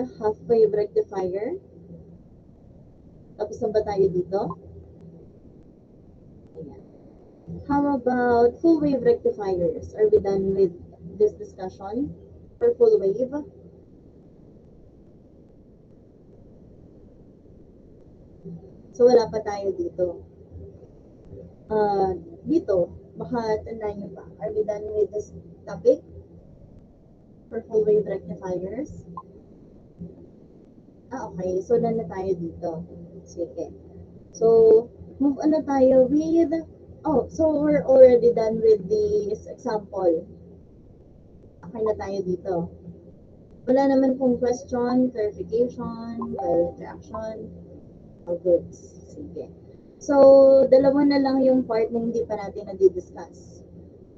half-wave rectifier? Tapos na ba tayo dito? Ayan. How about full-wave rectifiers? Are we done with this discussion for full wave? So, wala pa tayo dito. Dito, baka tandaan nyo pa. Are we done with this topic for full wave rectifiers? Okay. So, done na tayo dito. Sige. So, move on na tayo with... Oh, so we're already done with this example. Okay na tayo dito. Wala naman pong question, clarification, well, interaction. All good. Sige. So, dalawa na lang yung part na hindi pa natin na-discuss.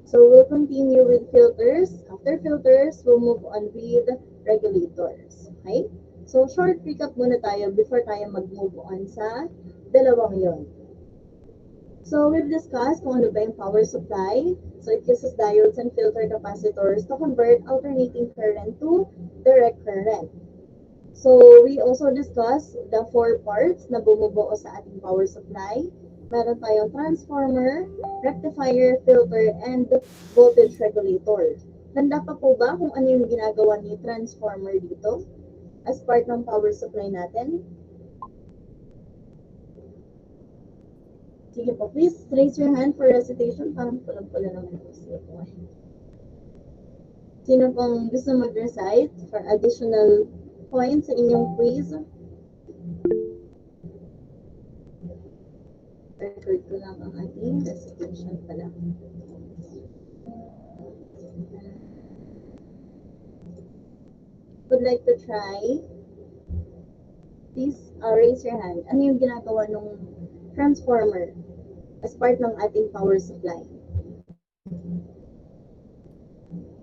So, we'll continue with filters. After filters, we'll move on with regulators. Okay? So, short recap muna tayo before tayo mag-move on sa dalawang yon. So, we've discussed kung ano ba yung power supply. So, it uses diodes and filter capacitors to convert alternating current to direct current. So, we also discussed the 4 parts na bumubuo sa ating power supply. Meron tayong transformer, rectifier, filter, and voltage regulator. Tanda pa po ba kung ano yung ginagawa ni transformer dito as part ng power supply natin? Sige po, please raise your hand for recitation. Parang pulang-pula naman po siya po. Sino pong gusto mag-recite for additional points sa inyong quiz? Record ko lang ang ating recitation pala. Would like to try? Please raise your hand. Ano yung ginagawa ng transformer as part ng ating power supply?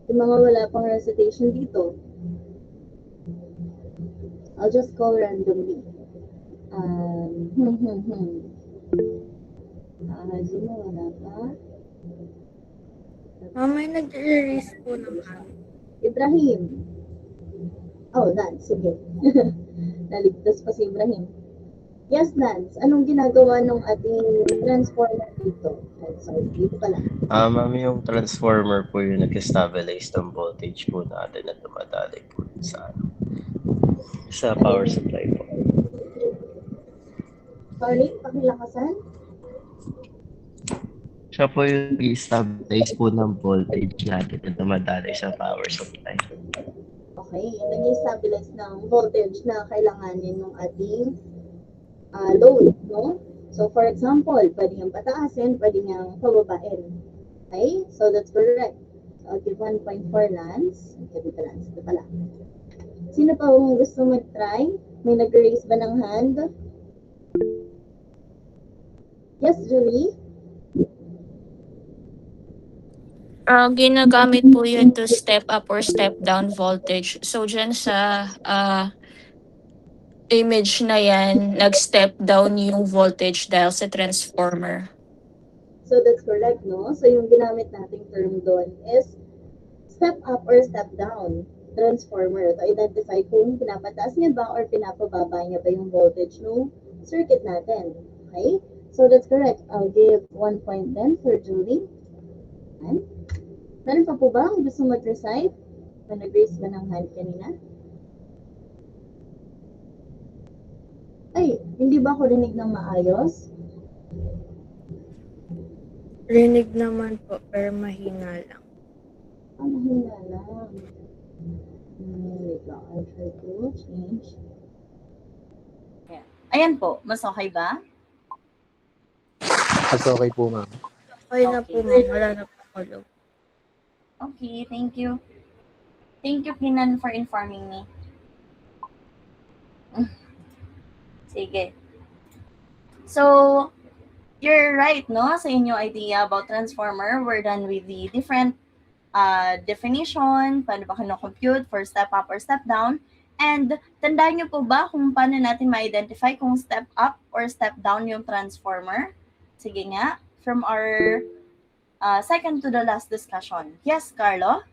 Yung mga wala pang recitation dito, I'll just call randomly. Sino wala pa? May nag-erase po ng hand. Ibrahim. Oh, Lance. Sige. Naligtas pa si Ibrahim. Yes, Lance. Anong ginagawa ng ating transformer dito? Sorry, dito pala. Ma'am, yung transformer po yung nag-stabilize ng voltage po natin na dumadali po sa power supply po. Sorry, pakilakasan? Siya po yung nag-stabilize po ng voltage natin na dumadali sa power supply. Okay, and then i-stabilize ng voltage na kailanganin ng ating load, no? So, for example, pwede niyang pataasin, pwede niyang pababain. Okay? So, that's correct. So, I'll give 1.4 Lance. Okay, dito Lance. Ito pala. Sino pa kung gusto mag-try? May nag-raise ba ng hand? Yes, Julie? Ginagamit po yun to step up or step down voltage. So, dyan sa image na yan, nag-step down yung voltage dahil sa transformer. So, that's correct, no? So, yung ginamit nating term doon is step up or step down transformer to identify kung pinapataas niya ba or pinapababa niya ba yung voltage ng circuit natin. Okay? So, that's correct. I'll give 1 point then for Julie. And, meron pa po ba ang gusto mag-recite? Nag-raise ba ng hand kanina? Ay, hindi ba ako rinig ng maayos? Rinig naman po, pero mahina lang. Mahina lang. Wait lang, I'll try to change. Ayan po, mas okay ba? Mas okay po, ma'am. Okay na po, ma'am. Wala na po kulog. Okay, thank you. Thank you, Kinan, for informing me. Sige. So, you're right, no? Sa inyong idea about transformer, we're done with the different definition, paano ba kino-compute for step up or step down. And tandaan nyo po ba kung paano natin ma-identify kung step up or step down yung transformer? Sige nga, from our second to the last discussion. Yes, Carlo?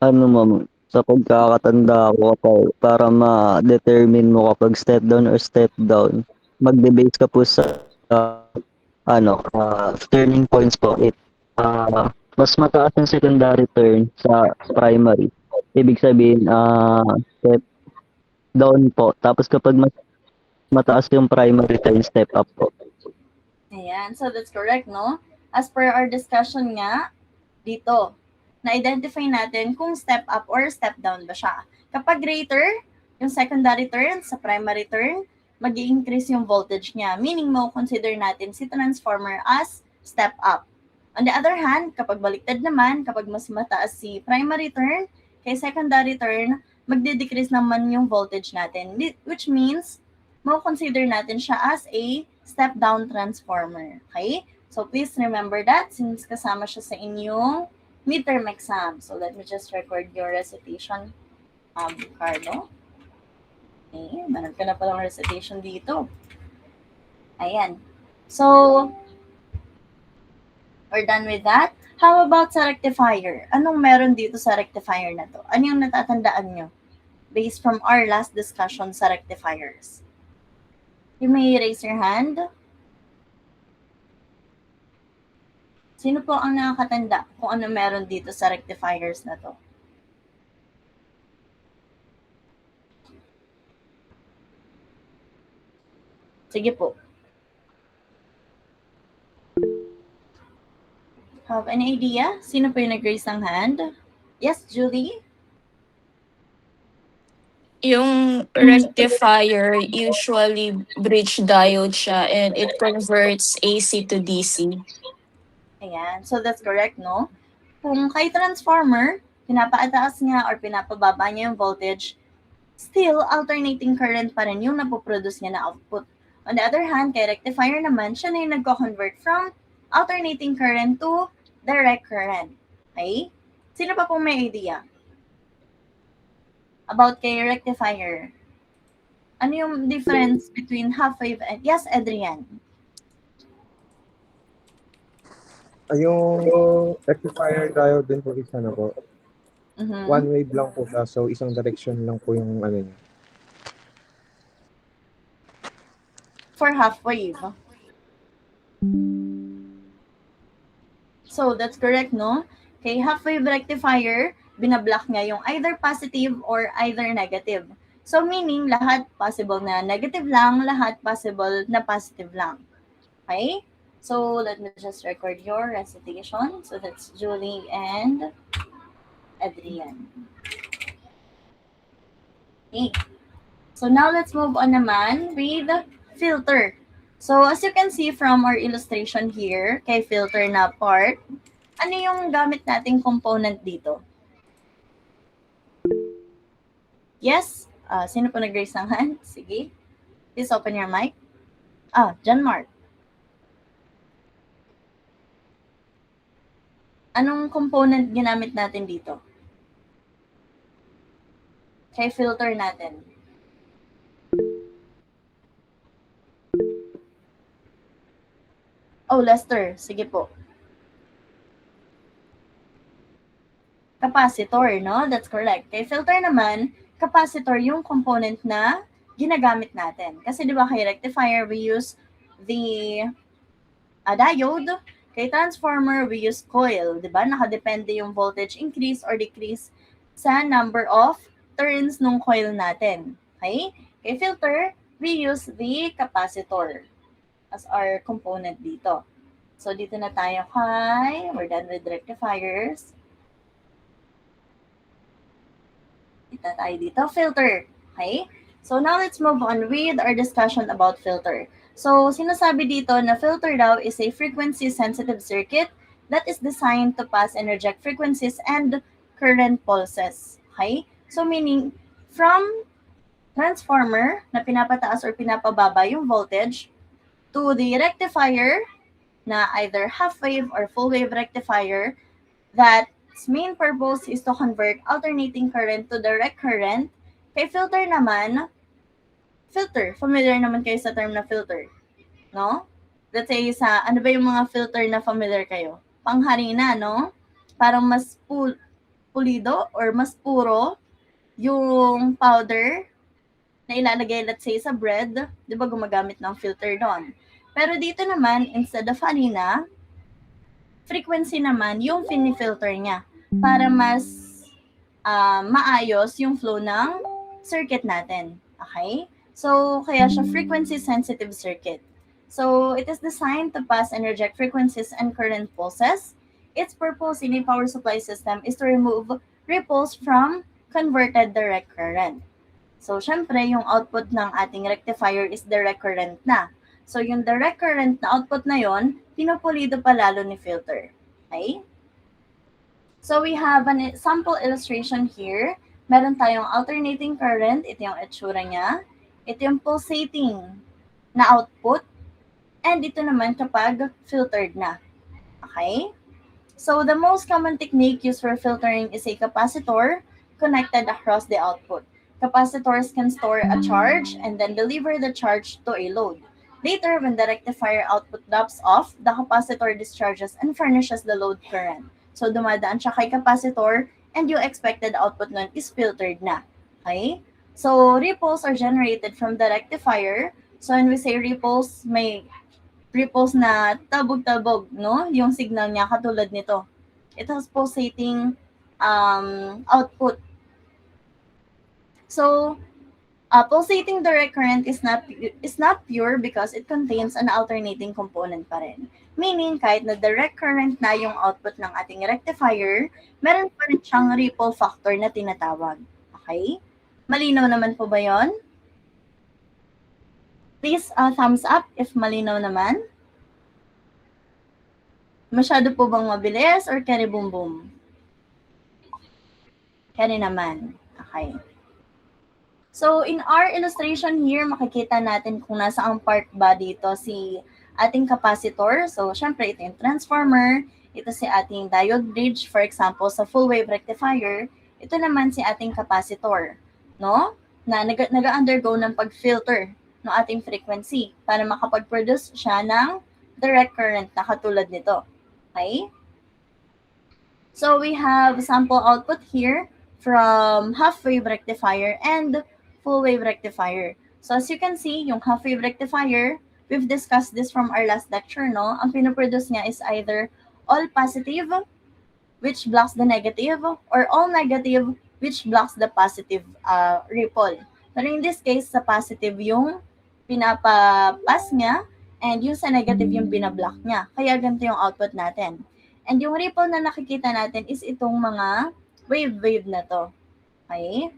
Ano, ma'am? sa pagkakatanda ko para ma-determine mo kapag step down or step down, magbe-base ka po sa turning points po. Mas mataas yung secondary turn sa primary. Ibig sabihin, step down po. Tapos kapag mas mataas yung primary turn, step up po. Ayan, so that's correct, no? As per our discussion nga, dito, na-identify natin kung step up or step down ba siya. Kapag greater, yung secondary turn sa primary turn, mag-i-increase yung voltage niya. Meaning mo, consider natin si transformer as step up. On the other hand, kapag baliktad naman, kapag mas mataas si primary turn, kay secondary turn, magde-decrease naman yung voltage natin. Which means, mo-consider natin siya as a step-down transformer. Okay? So please remember that since kasama siya sa inyong midterm exam. So let me just record your recitation, Carlo. Okay, meron ka na palang recitation dito. Ayan. So, we're done with that. How about sa rectifier? Anong meron dito sa rectifier na to? Ano yung natatandaan nyo? Based from our last discussion sa rectifiers. You may raise your hand. Sino po ang nakakatanda kung ano meron dito sa rectifiers na to? Sige po. Have any idea? Sino po yung nag-raise ng hand? Yes, Julie? Yung rectifier, usually bridge diode siya and it converts AC to DC. Ayan. So that's correct, no? Kung kay transformer, pinapataas niya or pinapababa niya yung voltage, still alternating current pa rin yung napoproduce niya na output. On the other hand, kay rectifier naman, siya na yung nagko-convert from alternating current to direct current. Okay? Sino pa pong may idea about kay rectifier? Ano yung difference between half wave and... Yes, Adrian. Yung rectifier diode din po is ano po, Mhm. one wave lang po siya. So, isang direction lang po yung ano niya. For half wave. So, that's correct, no? Okay, half wave rectifier, binablock niya yung either positive or either negative. So, meaning, lahat possible na negative lang, lahat possible na positive lang. Okay? So, let me just record your recitation. So, that's Julie and Adrian. Okay. So, now let's move on naman with filter. So, as you can see from our illustration here, kay filter na part, ano yung gamit nating component dito? Yes? Sino po nag-raise ng hand? Sige. Please open your mic. John Mark. Anong component ginamit natin dito? Kay filter natin. Oh, Lester. Sige po. Capacitor, no? That's correct. Kay filter naman, capacitor yung component na ginagamit natin. Kasi di ba kay rectifier, we use the diode. Kay transformer, we use coil. Di ba? Nakadepende yung voltage increase or decrease sa number of turns nung coil natin. Okay? Kay filter, we use the capacitor as our component dito. So, dito na tayo kay, we're done with rectifiers. Dito tayo dito, filter. Okay? So, now let's move on with our discussion about filter. So, sinasabi dito na filter daw is a frequency-sensitive circuit that is designed to pass and reject frequencies and current pulses. Okay? So, meaning, from transformer na pinapataas or pinapababa yung voltage to the rectifier na either half-wave or full-wave rectifier that its main purpose is to convert alternating current to direct current. Kay filter naman, filter. Familiar naman kayo sa term na filter. No? Let's say ano ba yung mga filter na familiar kayo? Pangharina, no? Parang mas pulido or mas puro yung powder na ilalagay, let's say, sa bread, di ba gumagamit ng filter doon. Pero dito naman, instead of harina, frequency naman yung filter niya para mas maayos yung flow ng circuit natin. Okay? So, kaya siya frequency-sensitive circuit. So, it is designed to pass and reject frequencies and current pulses. Its purpose in a power supply system is to remove ripples from converted direct current. So, syempre, yung output ng ating rectifier is direct current na. So, yung direct current na output na yon, pinupulido pa lalo ni filter. Okay? So, we have an sample illustration here. Meron tayong alternating current. Ito yung itsura niya. Ito yung pulsating na output. And ito naman kapag filtered na. Okay? So, the most common technique used for filtering is a capacitor connected across the output. Capacitors can store a charge and then deliver the charge to a load. Later, when the rectifier output drops off, the capacitor discharges and furnishes the load current. So, dumadaan siya kay capacitor and yung expected output nun is filtered na. Okay? So, ripples are generated from the rectifier. So, when we say ripples, may ripples na tabog-tabog, no? Yung signal niya katulad nito. It has pulsating output. So, pulsating direct current is not pure because it contains an alternating component pa rin. Meaning, kahit na direct current na yung output ng ating rectifier, meron pa rin siyang ripple factor na tinatawag. Okay? Malinaw naman po ba yon? Please thumbs up if malinaw naman. Masyado po bang mabilis or kari boom boom? Kari naman. Okay. So, in our illustration here, makikita natin kung nasaang part ba dito si ating capacitor. So, syempre, ito yung transformer. Ito si ating diode bridge. For example, sa full wave rectifier, ito naman si ating capacitor. No? Na nag-undergo ng pag-filter ng ating frequency para makapag-produce siya ng direct current na katulad nito. Okay? So, we have sample output here from half-wave rectifier and full-wave rectifier. So, as you can see, yung half-wave rectifier, we've discussed this from our last lecture, no? Ang pinoproduce niya is either all positive, which blocks the negative, or all negative, which blocks the positive ripple. Pero in this case, sa positive yung pinapapas niya, and yung sa negative yung binablock niya. Kaya ganito yung output natin. And yung ripple na nakikita natin is itong mga wave na to. Okay?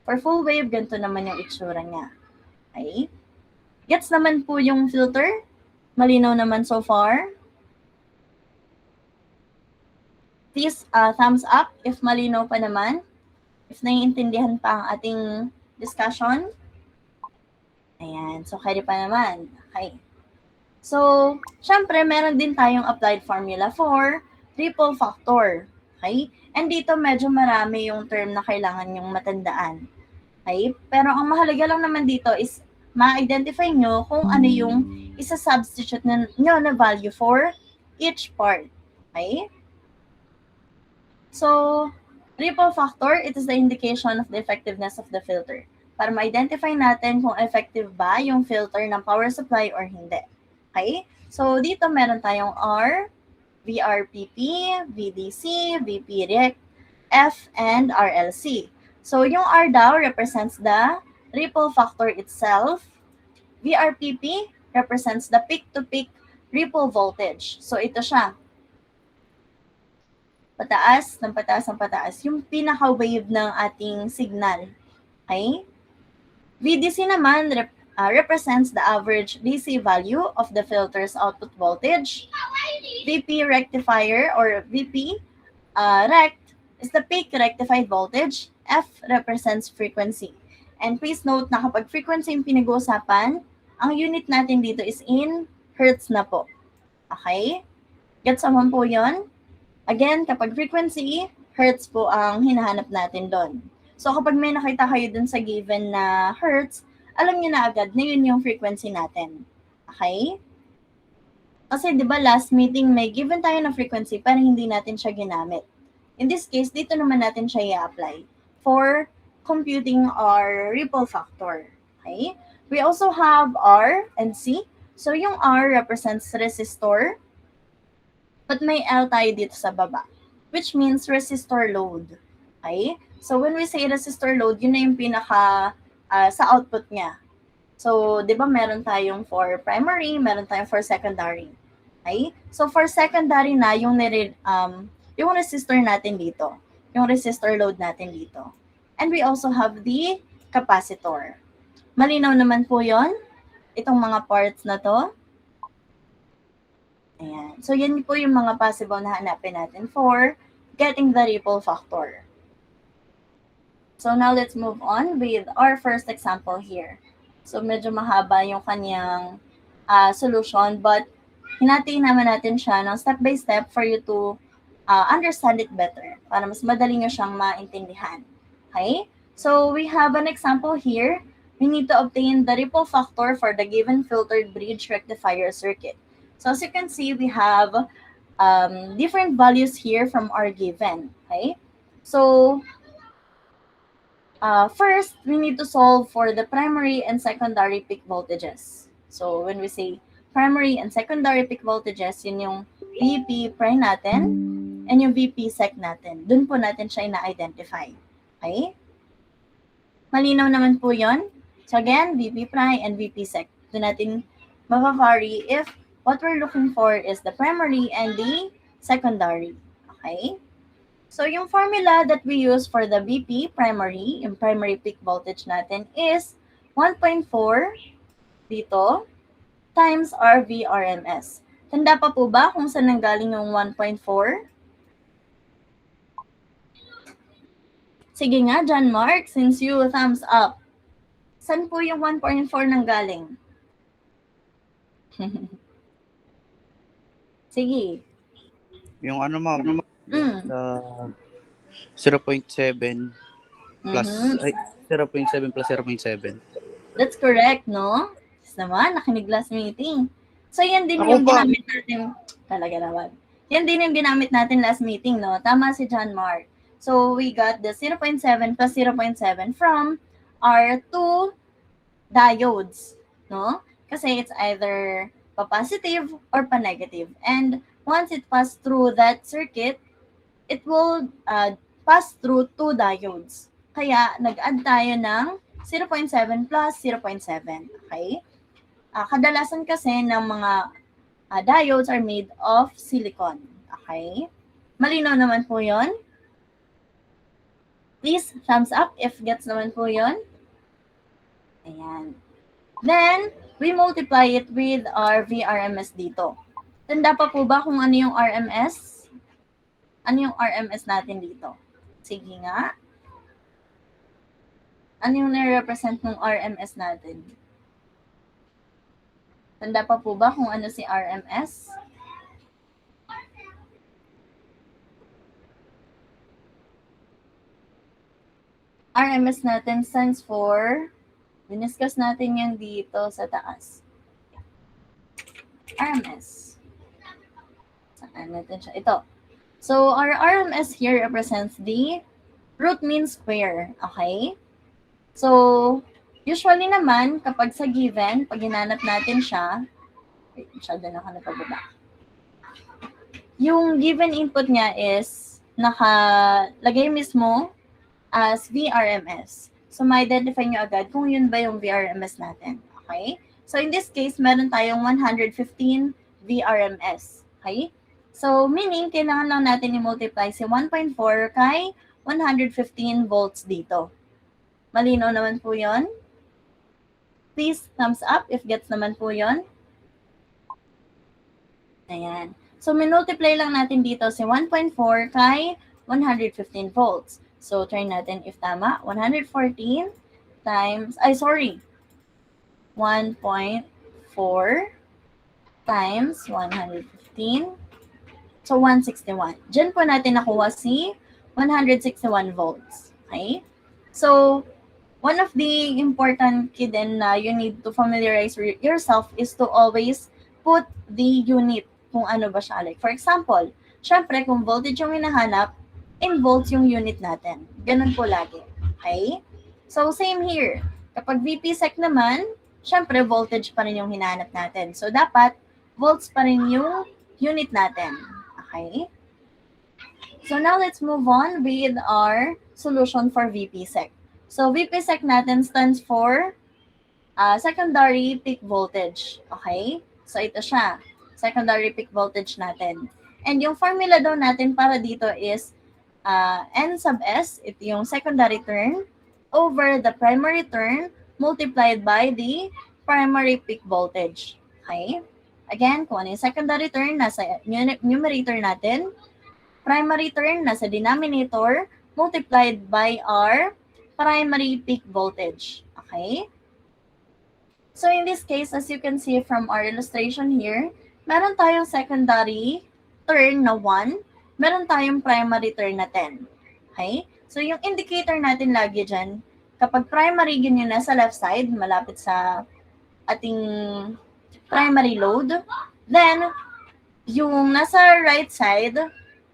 For full wave, ganito naman yung itsura niya. Okay? Gets naman po yung filter? Malinaw naman so far? Please, thumbs up if malinaw pa naman. If naiintindihan pa ang ating discussion. Ayan. So, carry pa naman. Okay. So, syempre, meron din tayong applied formula for ripple factor. Okay? And dito, medyo marami yung term na kailangan yung matandaan. Okay? Pero ang mahalaga lang naman dito is ma-identify nyo kung ano yung isa-substitute nyo na value for each part. Okay? So, ripple factor, it is the indication of the effectiveness of the filter. Para ma-identify natin kung effective ba yung filter ng power supply or hindi. Okay? So, dito meron tayong R, VRPP, VDC, VPREC, F, and RLC. So, yung R daw represents the ripple factor itself. VRPP represents the peak-to-peak ripple voltage. So, ito siya. Pataas, ng pataas, ng pataas. Yung pinaka-wave ng ating signal. Okay? VDC naman represents the average DC value of the filter's output voltage. VP rectifier or VP rect is the peak rectified voltage. F represents frequency. And please note na kapag frequency yung pinag-uusapan, ang unit natin dito is in hertz na po. Okay? Gets naman po yun? Again, kapag frequency, hertz po ang hinahanap natin doon. So kapag may nakita kayo dun sa given na hertz, alam niyo na agad na yun yung frequency natin. Okay? Kasi di ba last meeting may given tayo na frequency pero hindi natin siya ginamit. In this case, dito naman natin siya i-apply for computing our ripple factor. Okay? We also have R and C. So yung R represents resistor, but may L tayo dito sa baba, which means resistor load. Okay? So when we say resistor load, yun na yung pinaka sa output niya. So, di ba meron tayong for primary, meron tayong for secondary. Okay? So for secondary na, yung resistor natin dito. Yung resistor load natin dito. And we also have the capacitor. Malinaw naman po yon itong mga parts na to. Ayan. So, yan po yung mga possible na hanapin natin for getting the ripple factor. So, now let's move on with our first example here. So, medyo mahaba yung kanyang solution, but hinatiin naman natin siya ng step-by-step for you to understand it better, para mas madali nyo siyang maintindihan. Okay? So, we have an example here. We need to obtain the ripple factor for the given filtered bridge rectifier circuit. So as you can see, we have different values here from our given. Okay? So first, we need to solve for the primary and secondary peak voltages. So when we say primary and secondary peak voltages, yun yung VP prime natin and yung VP sec natin. Dun po natin siya ina-identify. Okay? Malinaw naman po yon. So again, VP prime and VP sec. Doon natin mapapari if what we're looking for is the primary and the secondary. Okay? So yung formula that we use for the VP primary, yung primary peak voltage natin is 1.4 dito times our VRMS. Tanda pa po ba kung saan nanggaling yung 1.4? Sige nga, John Mark, since you thumbs up. Saan po yung 1.4 nanggaling? Sige. Yung ano ma'am, 0.7 plus, ay, 0.7 plus 0.7. That's correct, no? Yes naman, nakinig last meeting. So yan din yung ginamit natin. Talaga naman. Yan din yung ginamit natin last meeting, no? Tama si John Mark. So we got the 0.7 plus 0.7 from our two diodes, no? Kasi it's either pa-positive or pa-negative. And once it passed through that circuit, it will pass through two diodes. Kaya nag-add tayo ng 0.7 plus 0.7. Okay? Kadalasan kasi ng mga diodes are made of silicon. Okay? Malinaw naman po yon. Please, thumbs up if gets naman po yon. Ayan. Then, we multiply it with our VRMS dito. Tanda pa po ba kung ano yung RMS? Ano yung RMS natin dito? Sige nga. Ano yung nire-represent ng RMS natin? Tanda pa po ba kung ano si RMS? RMS natin stands for, diniscuss natin yan dito sa taas. RMS. Saan natin siya? Ito. So, our RMS here represents the root mean square. Okay? So, usually naman, kapag sa given, pag hinanap natin siya, masyado na ako napababa. Yung given input niya is nakalagay mismo as VRMS. So, ma-identify nyo agad kung yun ba yung VRMS natin. Okay? So, in this case, meron tayong 115 VRMS. Okay? So, meaning, kailangan lang natin i-multiply si 1.4 kay 115 volts dito. Malinaw naman po yun. Please, thumbs up if gets naman po yun. Ayan. So, minultiply lang natin dito si 1.4 kay 115 volts. So, try natin if tama. 114 times, 1.4 times 115. So, 161. Diyan po natin nakuha si 161 volts. Okay? So, one of the important key din na you need to familiarize yourself is to always put the unit kung ano ba siya. Like, for example, syempre, kung voltage yung hinahanap, in volts yung unit natin. Ganun po lagi. Okay? So, same here. Kapag VP-sec naman, syempre, voltage pa rin yung hinahanap natin. So, dapat, volts pa rin yung unit natin. Okay? So, now let's move on with our solution for VP-sec. So, VP-sec natin stands for secondary peak voltage. Okay? So, ito siya. Secondary peak voltage natin. And yung formula daw natin para dito is N sub S, ito yung secondary term, over the primary term multiplied by the primary peak voltage. Okay? Again, kung ano yung secondary term, nasa numerator natin. Primary term, nasa denominator, multiplied by our primary peak voltage. Okay? So in this case, as you can see from our illustration here, meron tayong secondary turn na 1, meron tayong primary turn na 10. Okay? So yung indicator natin lagi dyan, kapag primary ganyan nasa left side, malapit sa ating primary load, then yung nasa right side,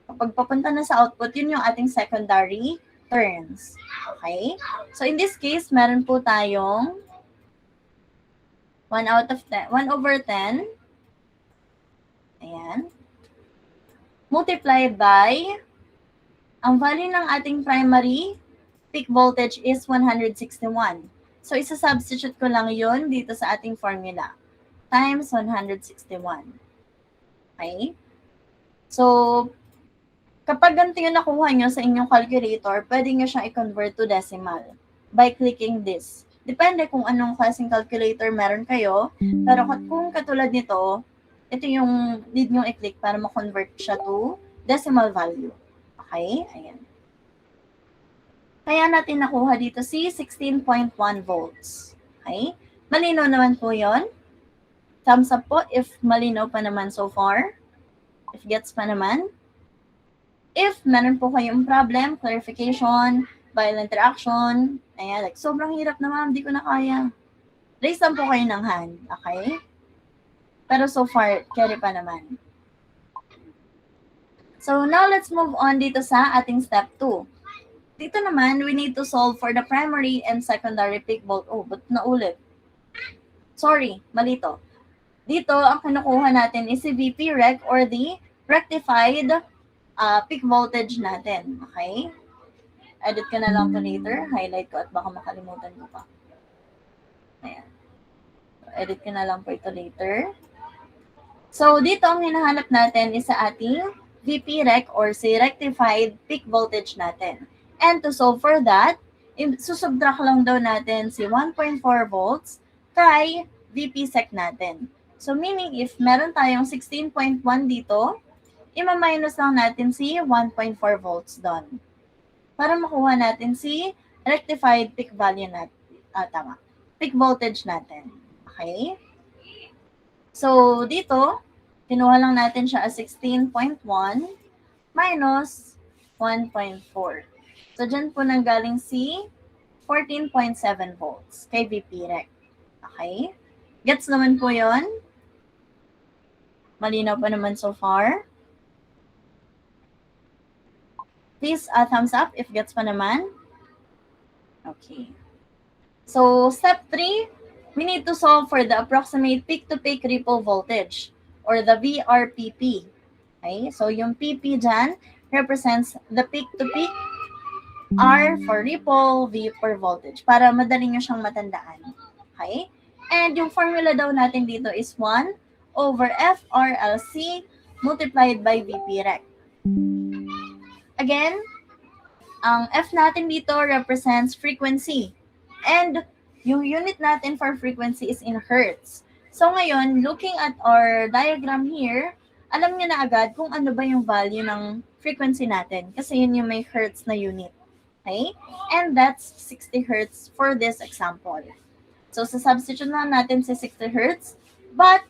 kapag papunta na sa output, yun yung ating secondary turns. Okay? So in this case, meron po tayong 1 over 10. Ayan. Multiplied by, ang value ng ating primary peak voltage is 161. So, isa-substitute ko lang yun dito sa ating formula. Times 161. Okay? So, kapag ganito yung nakuha nyo sa inyong calculator, pwede nyo siyang i-convert to decimal by clicking this. Depende kung anong klaseng calculator meron kayo. Pero kung katulad nito, ito yung need nyo i-click para ma-convert siya to decimal value. Okay? Ayan. Kaya natin nakuha dito si 16.1 volts. Okay? Malinaw naman po yon. Thumbs up po if malinaw pa naman so far. If gets pa naman. If meron po kayong problem, clarification, violent interaction, ayan, like, sobrang hirap na ma'am, di ko na kaya. Raise lang po kayo ng hand, okay? Pero so far, carry pa naman. So now let's move on dito sa ating step 2. Dito naman, we need to solve for the primary and secondary peak volt. Oh, but naulit. Sorry, mali to. Dito, ang kinukuha natin is si VP rec or the rectified peak voltage natin. Okay? Edit ko na lang to later. Highlight ko at baka makalimutan ko pa. Ayan. Edit ko na lang po ito later. So, dito ang hinahanap natin is sa ating VP rec or si rectified peak voltage natin. And to solve for that, susubtract lang daw natin si 1.4 volts kay VP sec natin. So, meaning if meron tayong 16.1 dito, ima-minus lang natin si 1.4 volts doon. Para makuha natin si rectified peak value natin. Peak voltage natin. Okay? So, dito, kinuha lang natin siya as 16.1 minus 1.4. So, dyan po nanggaling si 14.7 volts kay VP rec. Okay? Gets naman po yon. Malinaw pa naman so far. Please thumbs up if gets pa naman. Okay. So, step 3, we need to solve for the approximate peak-to-peak ripple voltage or the VRPP. Okay? So, yung PP dyan represents the peak-to-peak, R for ripple, V for voltage. Para madali nyo siyang matandaan. Okay? And yung formula daw natin dito is 1 over FRLC multiplied by VP rec. Again, ang F natin dito represents frequency. And yung unit natin for frequency is in hertz. So ngayon, looking at our diagram here, alam niyo na agad kung ano ba yung value ng frequency natin. Kasi yun yung may hertz na unit. Okay? And that's 60 hertz for this example. So, substitute na natin si 60 hertz. But,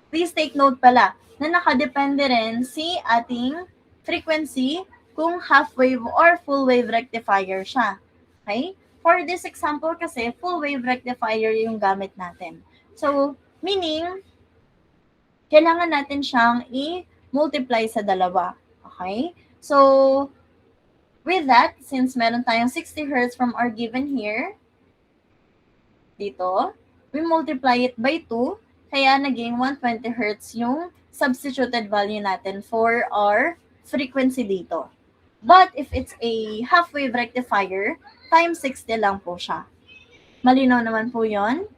please take note pala na nakadepende rin si ating frequency kung half wave or full wave rectifier siya. Okay? For this example kasi, full wave rectifier yung gamit natin. So, meaning, kailangan natin siyang i-multiply sa dalawa. Okay? So, with that, since meron tayong 60 hertz from our given here, dito, we multiply it by 2, kaya naging 120 hertz yung substituted value natin for our frequency dito. But if it's a half-wave rectifier, times 60 lang po siya. Malinaw naman po yon.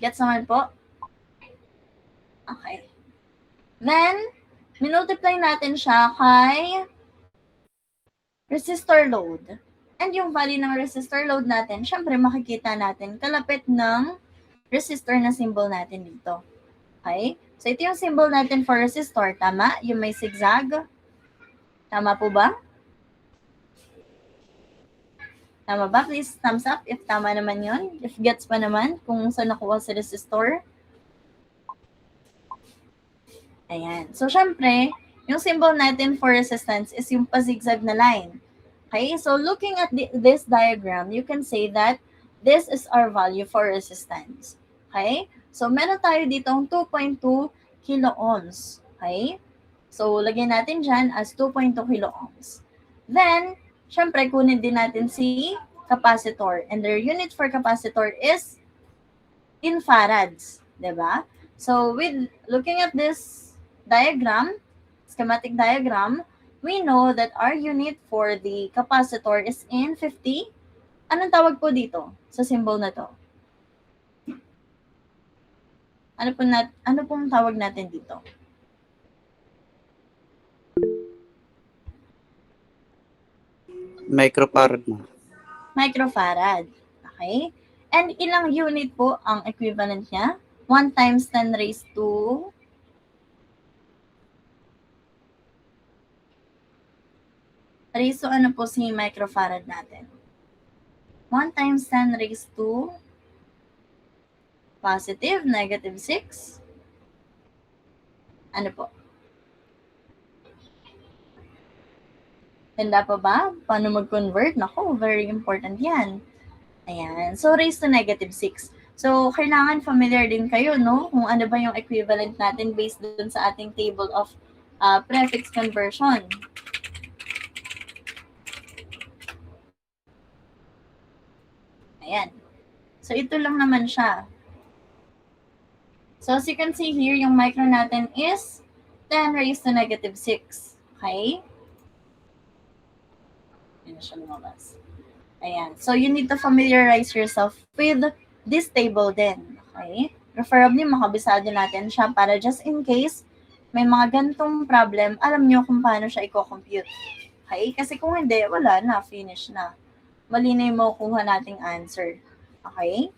Gets naman po? Okay. Then, minultiply natin siya kay resistor load. And yung value ng resistor load natin, syempre makikita natin kalapit ng resistor na symbol natin dito. Okay? So, ito yung symbol natin for resistor. Tama? Yung may zigzag. Tama po ba? Tama ba? Please thumbs up if tama naman yon. If gets pa naman kung saan nakuha si resistor. Ayan. So, syempre, yung symbol natin for resistance is yung pa-zigzag na line. Okay? So, looking at this diagram, you can say that this is our value for resistance. Okay? So, meron tayo ditong 2.2 kilo ohms. Okay? So, lagyan natin dyan as 2.2 kilo ohms. Then, syempre, kunin din natin si capacitor. And their unit for capacitor is in farads. Diba? So, with looking at this diagram, schematic diagram, we know that our unit for the capacitor is in 50. Anong tawag po dito sa symbol na to? Ano pong tawag natin dito? Microfarad mo. Microfarad. Okay? And ilang unit po ang equivalent niya? 1 times 10 raised to ano po si microfarad natin? 1 times 10 raised to positive, negative 6. Ano po? Tanda pa ba? Paano mag-convert? Naku, very important yan. Ayan. So, raised to negative 6. So, kailangan familiar din kayo, no? Kung ano ba yung equivalent natin based dun sa ating table of prefix conversion. Ayan. So, ito lang naman siya. So, as you can see here, yung micro natin is 10 raised to negative 6. Okay? Ayan na siya lumabas. Ayan. So, you need to familiarize yourself with this table din. Okay? Preferably, makabisado natin siya para just in case may mga ganitong problem, alam nyo kung paano siya i-compute. Okay? Kasi kung hindi, wala na. Finish na. Mali na yung makukuha nating answer. Okay?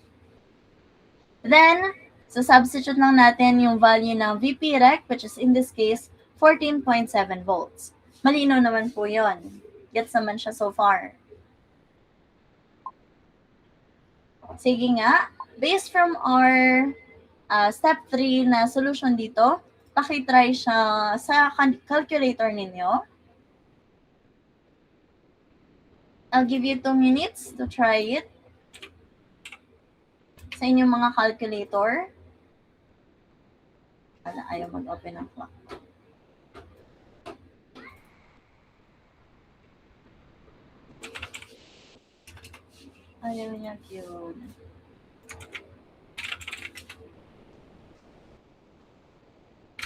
Then, so substitute lang natin yung value ng VP rec, which is in this case, 14.7 volts. Malinaw naman po yun. Gets naman siya so far. Sige nga, based from our step 3 na solution dito, pakitry siya sa calculator ninyo. I'll give you 2 minutes to try it sa inyong mga calculator. Ayaw mag-open ang clock. Ayaw niya yun.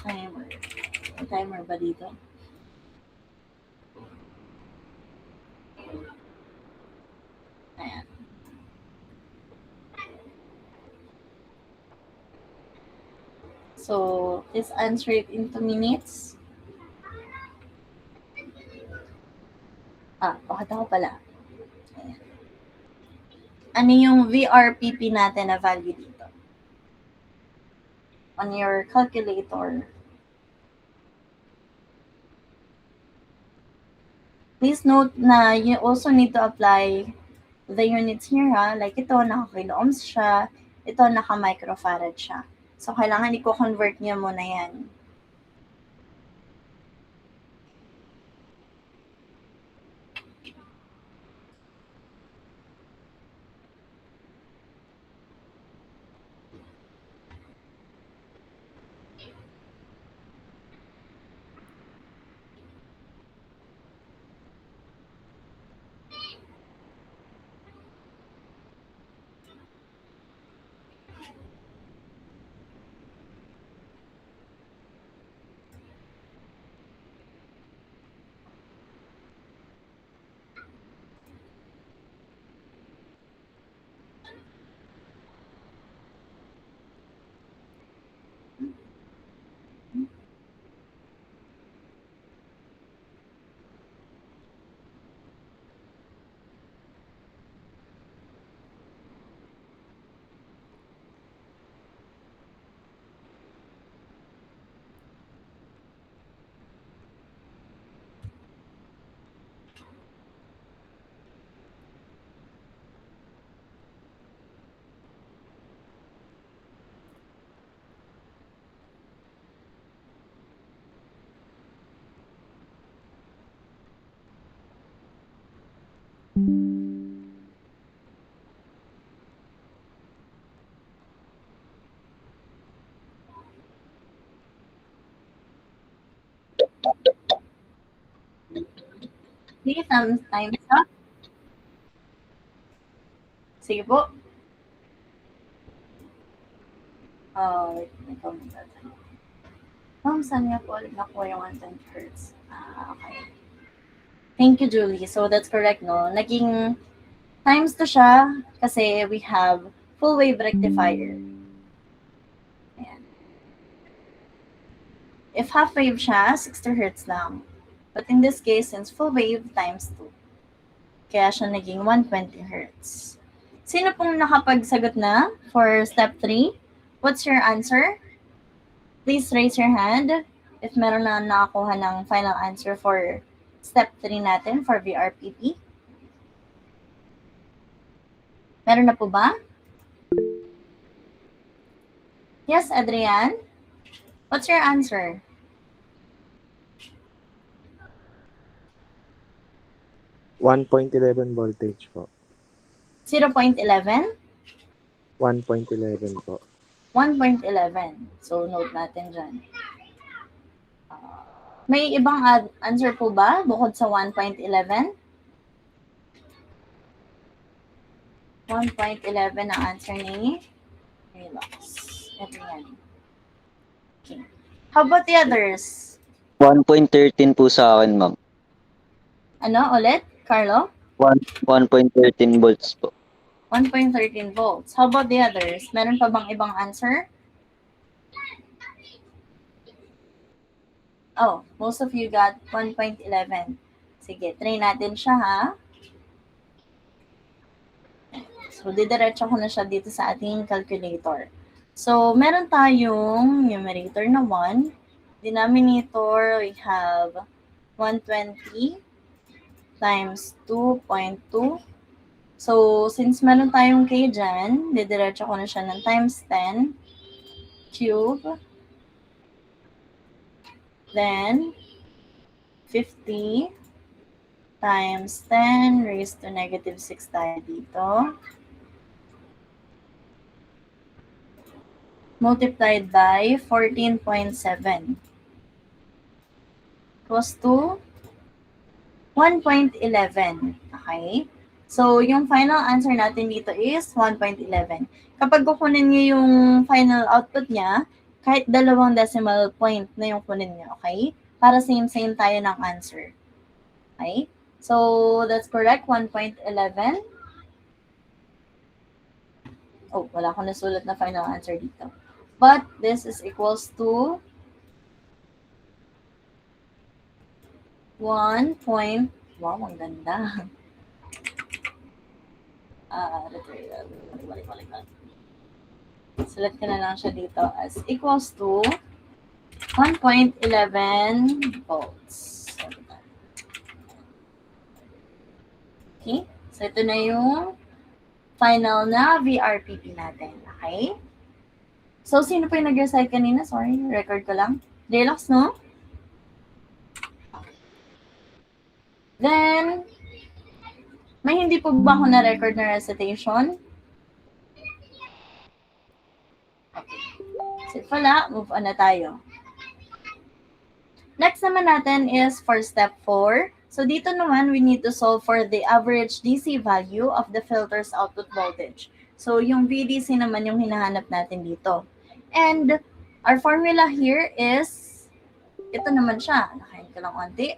Timer. May timer ba dito? Ayan. So, let's answer it in 2 minutes. Bakit ako pala? Ayan. Ano yung VRPP natin na value dito? On your calculator. Please note na you also need to apply the units here, ha? Like ito, naka-kilo-ohms siya. Ito, naka-microfarad siya. So, kailangan i-convert niyo muna yan. Okay, time's up. Sige po. Wait, may comment natin. Ma'am, saan niya po ulit nakuha yung 110 hertz? Okay. Thank you, Julie. So, that's correct, no? Naging times 2 siya kasi we have full wave rectifier. Ayan. If half wave siya, 60 hertz lang. But in this case, since full wave, times 2. Kaya siya naging 120 hertz. Sino pong nakapagsagot na for step 3? What's your answer? Please raise your hand if meron na nakakuha ng final answer for step 3 natin for VRPP. Meron na po ba? Yes, Adrian? What's your answer? $1.11 voltage po. 0.11? 1.11 po. 1.11. So, note natin dyan. May ibang answer po ba bukod sa 1.11? 1.11 ang answer ni Relax. Adrian. Okay. How about the others? 1.13 po sa akin, ma'am. Ano ulit, Carlo? 1.13 volts po. 1.13 volts. How about the others? Meron pa bang ibang answer? Oh, most of you got 1.11. Sige, try natin siya, ha? So, didiretso ko na siya dito sa ating calculator. So, meron tayong numerator na 1. Denominator, we have 120 times 2.2. So, since meron tayong k dyan, didiretso ko na siya ng times 10 cube. Then, 50 times 10 raised to negative 6 tayo dito. Multiplied by 14.7. Equals to 1.11. Okay? So, yung final answer natin dito is 1.11. Kapag kukunin niyo yung final output niya, kahit 2 decimal point na yung kunin niyo, okay? Para same-same tayo ng answer. Okay? So, that's correct, 1.11. Oh, wala akong nasulat na final answer dito. But this is equals to 1. Wow, ang ganda. Balik. Sulat ko na lang siya dito as equals to 1.11 volts. Okay? So, ito na yung final na VRPP natin. Okay? So, sino po yung nag-recite kanina? Sorry, record ko lang. Relax, no? Then, may hindi po ba ako na-record na recitation? Okay. So, wala, move on na tayo. Next naman natin is for step 4. So, dito naman, we need to solve for the average DC value of the filter's output voltage. So, yung VDC naman yung hinahanap natin dito. And our formula here is, ito naman siya. Nakain ko lang konti.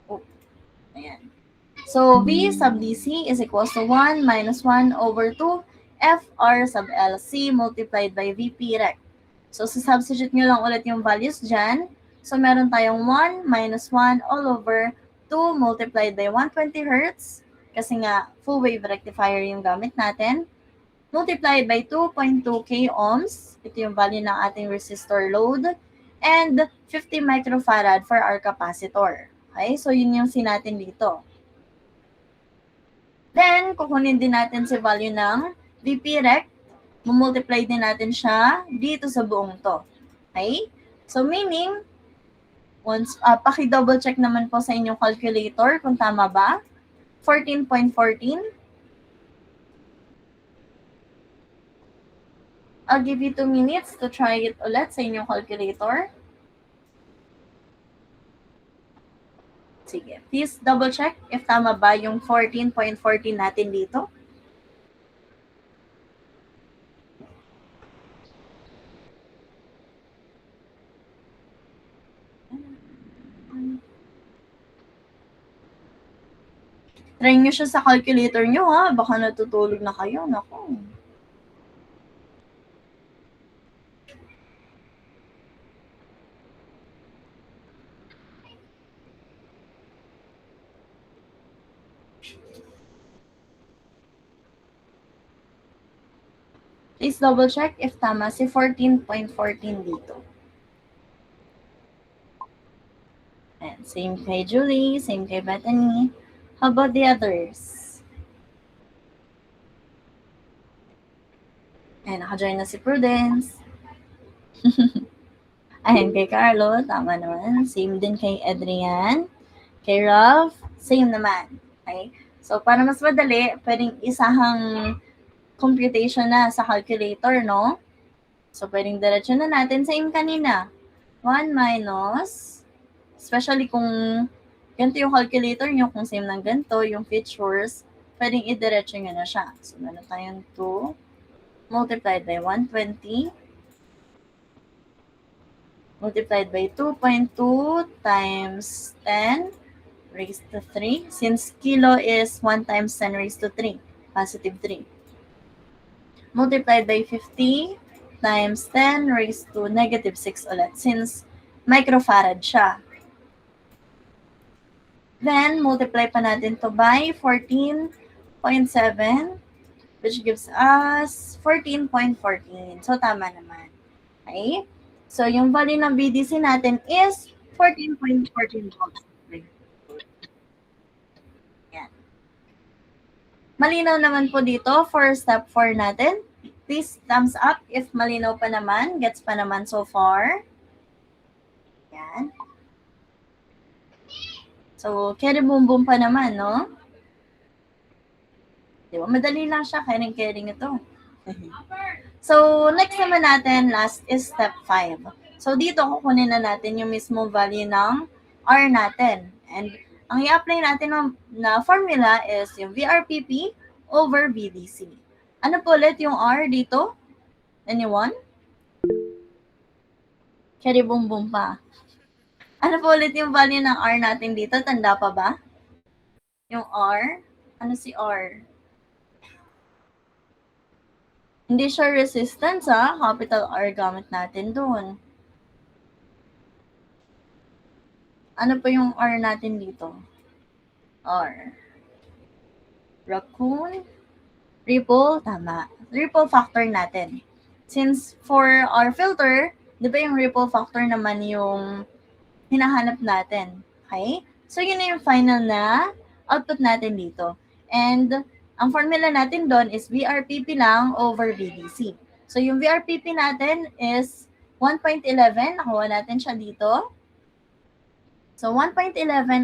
Oh, ayan. So, V sub DC is equals to 1 minus 1 over 2 FR sub LC multiplied by VP rect. So, substitute nyo lang ulit yung values dyan. So, meron tayong 1 minus 1 all over 2 multiplied by 120 Hz. Kasi nga, full wave rectifier yung gamit natin. Multiplied by 2.2k ohms. Ito yung value ng ating resistor load. And 50 microfarad for our capacitor. Okay? So, yun yung sinatin dito. Then, kukunin din natin si value ng VP rect. Mumultiply din natin siya dito sa buong to. Okay? So, meaning, once, paki-double check naman po sa inyong calculator kung tama ba. 14.14. I'll give you 2 minutes to try it ulit sa inyong calculator. Sige, please double check if tama ba yung 14.14 natin dito. Try nyo siya sa calculator nyo ha, baka natutulog na kayo. Naku. Please double check if tama si 14.14 dito. And same kay Julie, same kay Bethany. How about the others? And naka-join na si Prudence. Ayan, kay Carlo, tama naman. Same din kay Adrian. Kay Ralph, same naman. Okay? So, para mas madali, pwedeng isahang computation na sa calculator, no? So, pwedeng diretso na natin. Same kanina. 1 minus, especially kung ganito yung calculator nyo, kung same ng ganito, yung features, pwedeng idiretso nyo na siya. So, meron tayong 2 multiplied by 120 multiplied by 2.2 times 10 raised to 3. Since kilo is 1 times 10 raised to 3, positive 3. Multiplied by 50 times 10 raised to negative 6 ulit, since microfarad siya. Then, multiply pa natin to by 14.7, which gives us 14.14. So, tama naman. Okay? So, yung value ng BDC natin is 14.14 volts. Yan. Malinaw naman po dito for step 4 natin. Please thumbs up if malinaw pa naman, gets pa naman so far. Yan. So, carry boom boom pa naman, no? Di ba? Madali lang siya, caring ito. So, next naman natin, last is step 5. So, dito kukunin na natin yung mismo value ng R natin. And ang i-apply natin na formula is yung VRPP over VDC. Ano po ulit yung R dito? Anyone? Carry boom boom pa. Ano po ulit yung value ng R natin dito? Tanda pa ba? Yung R? Ano si R? Hindi siya resistance ha. Capital R gamit natin doon. Ano po yung R natin dito? R. Raccoon. Ripple. Tama. Ripple factor natin. Since for our filter, di ba yung ripple factor naman yung hinahanap natin. Okay? So, yun na yung final na output natin dito. And, ang formula natin doon is VRPP lang over VDC. So, yung VRPP natin is 1.11. Nakuha natin siya dito. So, 1.11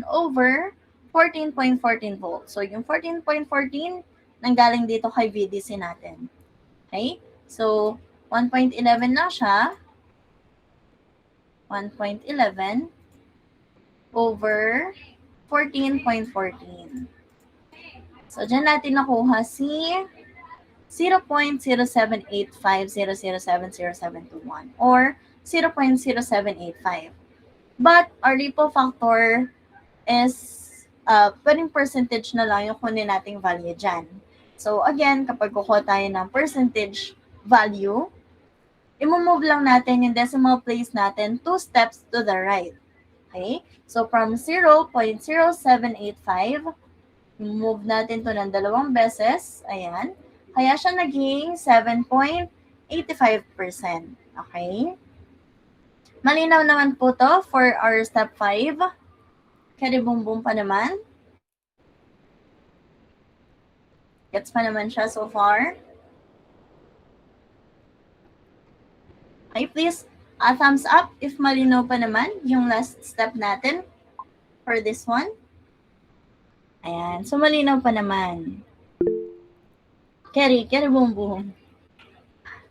over 14.14 volts. So, yung 14.14 nanggaling dito kay VDC natin. Okay? So, 1.11 na siya. 1.11 over 14.14. So, dyan natin nakuha si 0.0785007071 or 0.0785. But, our ripple factor is pwedeng percentage na lang yung kunin nating value dyan. So, again, kapag kukuha tayo ng percentage value, i-move lang natin yung decimal place natin 2 steps to the right. Okay? So, from 0.0785, move natin to ng 2 beses. Ayan. Kaya siya naging 7.85%. Okay? Malinaw naman po to for our step 5. Karibong-bong pa naman. Gets pa naman siya so far. Okay, please, thumbs up if malinaw pa naman yung last step natin for this one. Ayan. So, malinaw pa naman. Carry boom boom.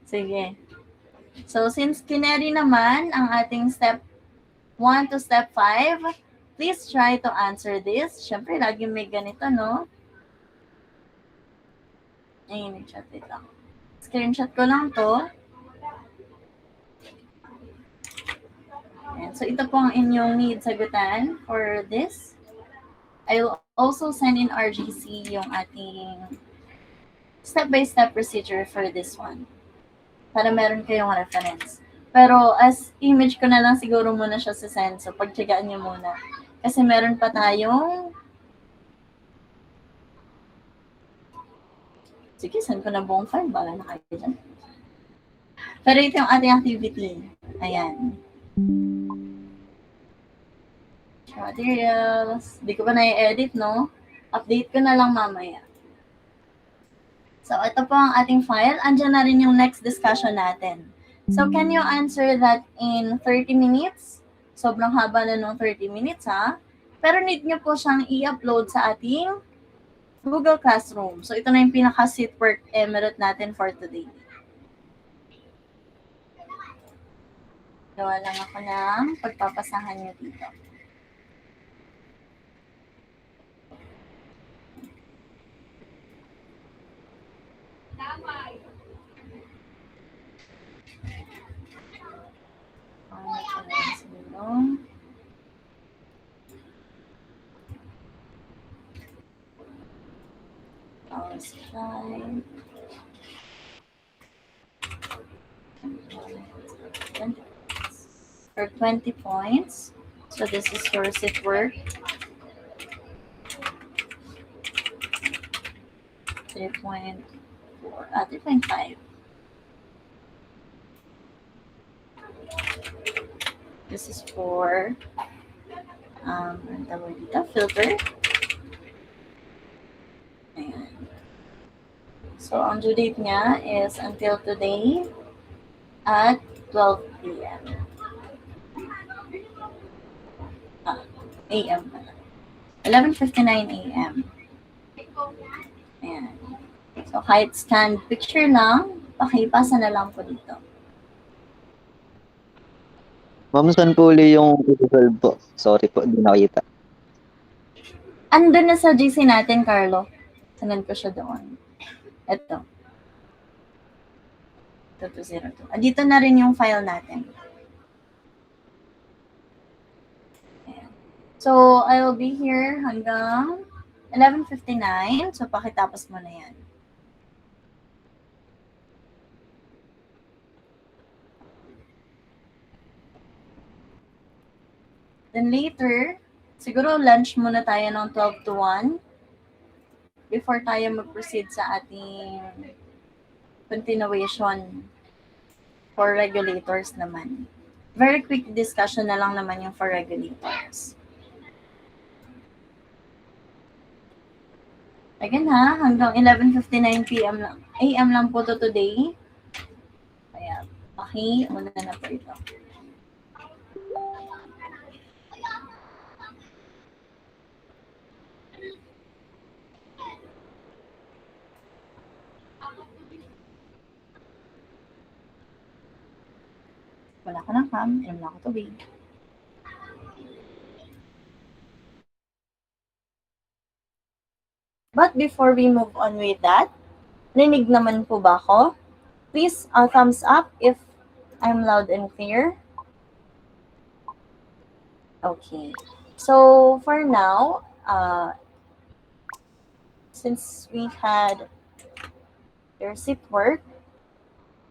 Sige. So, since kinary naman ang ating step 1 to step 5, please try to answer this. Siyempre, lagi may ganito, no? Ayun, nag-chat ito. Screenshot ko lang to. Ayan. So, ito po ang inyong need sagutan for this. I will also send in RGC yung ating step-by-step procedure for this one. Para meron kayong reference. Pero as image ko na lang siguro muna siya sa send. So, pagtsagaan niyo muna. Kasi meron pa tayong... Sige, send ko na buong file. Bala na kayo dyan. Pero ito yung ating activity. Ayan. Materials. Hindi ko pa na-edit, no? Update ko na lang mamaya. So, ito po ang ating file. Andiyan na rin yung next discussion natin. So, can you answer that in 30 minutes? Sobrang haba na nung 30 minutes, ha? Pero need nyo po siyang i-upload sa ating Google Classroom. So, ito na yung pinaka-seat work emirate natin for today. Gawa lang ako ng pagpapasahan nyo dito. Let's try. For 20 points. So this is your sit work. 3.4, 3.5. This is for ang tawag dito, filter. Ayan. So, ang due date niya is until today at 12 p.m. a.m. 11:59 a.m. Ayan. So, kahit scanned picture lang, pakipasa na lang po dito. Ma'am, saan po uli yung i-resolve po? Sorry po, hindi nakita. Andun na sa GC natin, Carlo. Sanan ko siya doon. Ito. 2202. Dito na rin yung file natin. Ayan. So, I will be here hanggang 11:59. So, pakitapos mo na yan. Then later, siguro lunch muna tayo ng 12 to 1 before tayo mag-proceed sa ating continuation for regulators naman. Very quick discussion na lang naman yung for regulators. Again ha, hanggang 11:59 p.m. AM lang po to today. Kaya, una na po ito. Wala ka ng cam, inom na ako tubig. But before we move on with that, rinig naman po ba ako? Please, thumbs up if I'm loud and clear. Okay. So, for now, since we had your sit work,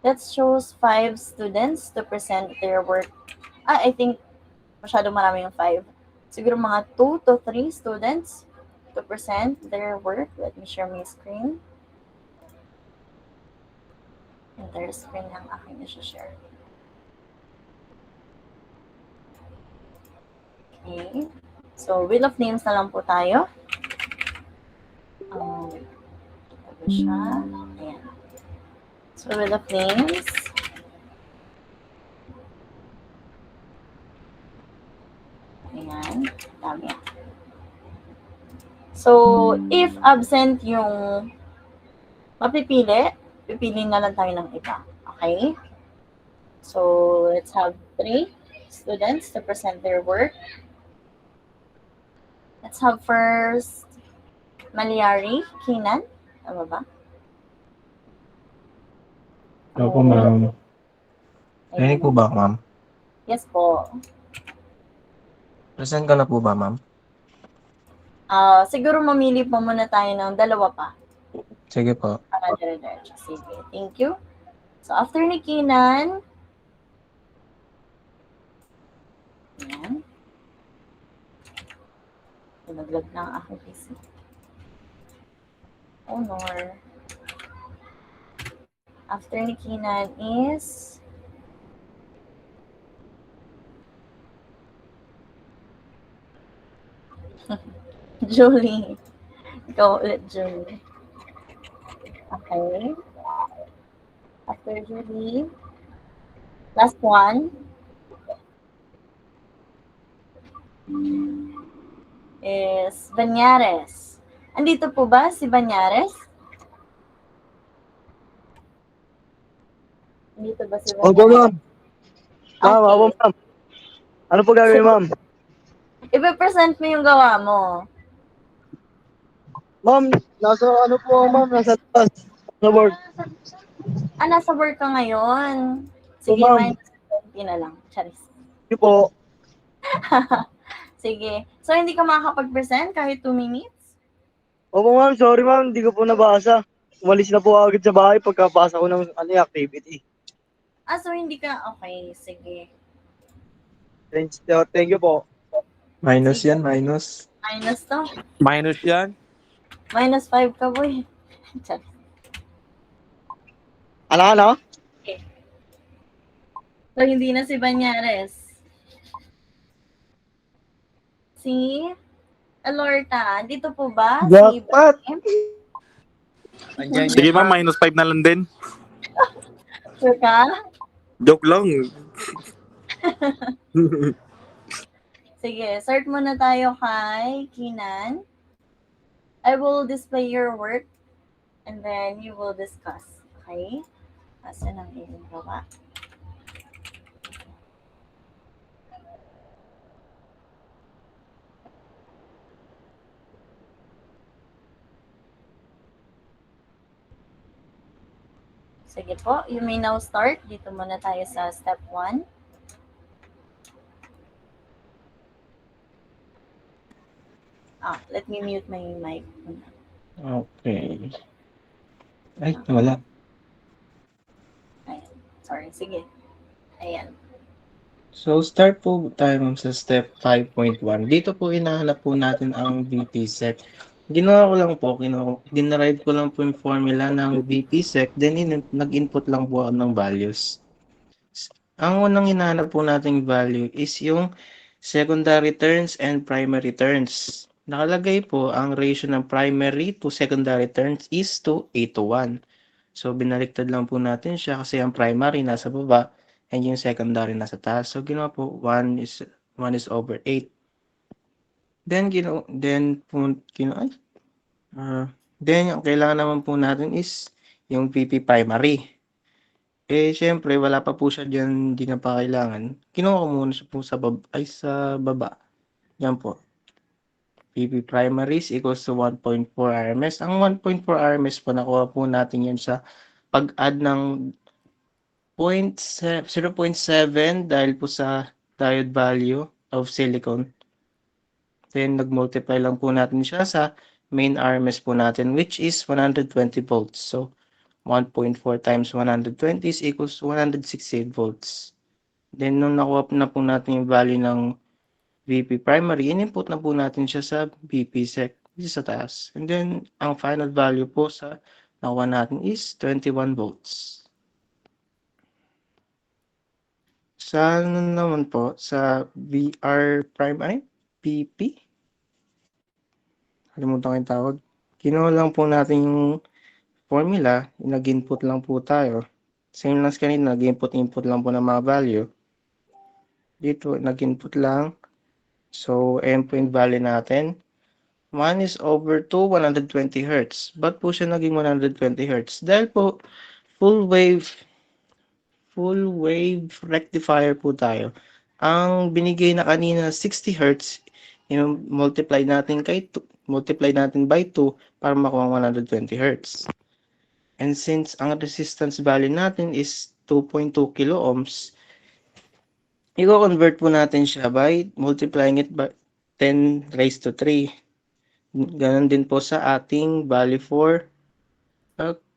let's choose 5 students to present their work. I think masyadong marami yung 5. Siguro mga 2 to 3 students to present their work. Let me share my screen. Entire screen ang aking i-share. Okay. So, wheel of names na lang po tayo. Ito siya. Ayan. So, wheel of names. Ayan. Dami. So, if absent yung mapipili, pipili na lang tayo ng iba. Okay? So, let's have 3 students to present their work. Let's have first Maliari, Kinan. Tama ba? Opo, ma'am. Ready po ba, ma'am? Yes po. Present ka na po ba, ma'am? Siguro mamili po muna tayo ng dalawa pa. Sige po. Para dire-diretso. Sige. Thank you. So, after ni Kinan, ayan. Naglag na ang aking PC. Honor. After ni Kinan is Julie. Ikaw ulit, Julie. Okay. After Julie, last one is Banyares. Andito po ba si Banyares? Andito ba si Banyares? Opo, ma'am. Ma'am, Okay. opo, ma'am. Ano po gagawin, ma'am? I-present mo yung gawa mo. Ma'am, nasa ano po, ma'am? Nasa taas. Sa board. Nasa work ka ngayon. Sige, Oo, ma'am. minus 20 na lang. Charis. Sige po. Sige. So, hindi ka makakapag-present kahit 2 minutes? Opo, ma'am. Sorry, ma'am. Hindi ko po nabasa. Umalis na po agad sa bahay pagkapasa ko ng activity. So hindi ka... Okay, sige. Thank you po. Minus yan, minus. Minus to. Minus yan. Minus 5 ka, boy. Charis. Ano? So, hindi na si Banyares. Si Alorta. Dito po ba? Jackpot! Sige ma'am, minus 5 na lang din. Sure ka? Joke lang. Sige, start muna tayo kay Kinan. I will display your work and then you will discuss. Okay? Asan ang iyong gawa? Sige po, you may now start. Dito muna tayo sa step 1. Let me mute my mic. Okay. Ay, wala. Ayan. Sorry, sige. Ayan. So, start po tayo ma'am sa step 5.1. Dito po inahanap po natin ang VP-sec. Ginawa ko lang po, dinerive ko lang po yung formula ng VP-sec, then nag-input lang po ako ng values. Ang unang hinahanap po nating value is yung secondary turns and primary turns. Nakalagay po ang ratio ng primary to secondary turns is to 8:1. So, binaliktad lang po natin siya kasi ang primary nasa baba and yung secondary nasa taas. So, ginawa po 1 is over 8. Then, yung kailangan naman po natin is yung PP primary. Syempre, wala pa po siya dyan, hindi na pa kailangan. Kinuha ko muna siya po sa baba. Yan po. PP primaries equals to 1.4 RMS. Ang 1.4 RMS po, nakuha po natin yan sa pag-add ng 0.7 dahil po sa diode value of silicon. Then, nag-multiply lang po natin siya sa main RMS po natin, which is 120 volts. So, 1.4 times 120 is equals to 168 volts. Then, nung nakuha na po natin yung value ng VP primary, in-input na po natin siya sa VP sec, which is sa taas. And then, ang final value po sa nakuha natin is 21 volts. Sa naman po, sa VR prime PP, kalimutan ko yung tawag. Kinuha lang po natin yung formula, nag-input lang po tayo. Same lang sa kanina, nag-input lang po ng mga value. Dito, nag-input lang. So, ayan po yung value natin. 1 is over to 120 Hz. Ba't po siya naging 120 Hz? Dahil po, full wave rectifier po tayo. Ang binigay na kanina 60 Hz, multiply natin by 2 para makuha 120 Hz. And since ang resistance value natin is 2.2 kilo ohms, i-convert po natin siya by multiplying it by 10 raised to 3. Ganon din po sa ating value for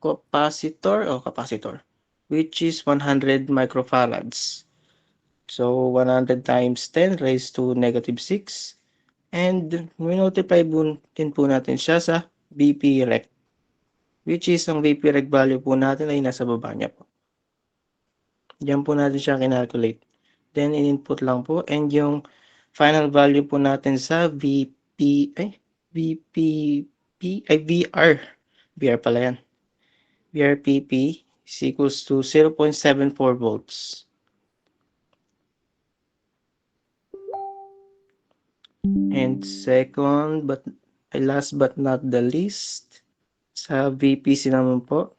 capacitor, which is 100 microfarads. So, 100 times 10 raised to negative 6. And multiply din po natin siya sa VP rect, which is ang VP rect value po natin ay nasa baba niya po. Diyan po natin siya kinalculate. Then, in-input lang po. And yung final value po natin sa VR pala yan. VRPP is equals to 0.74 volts. And last but not the least, sa VPC naman po,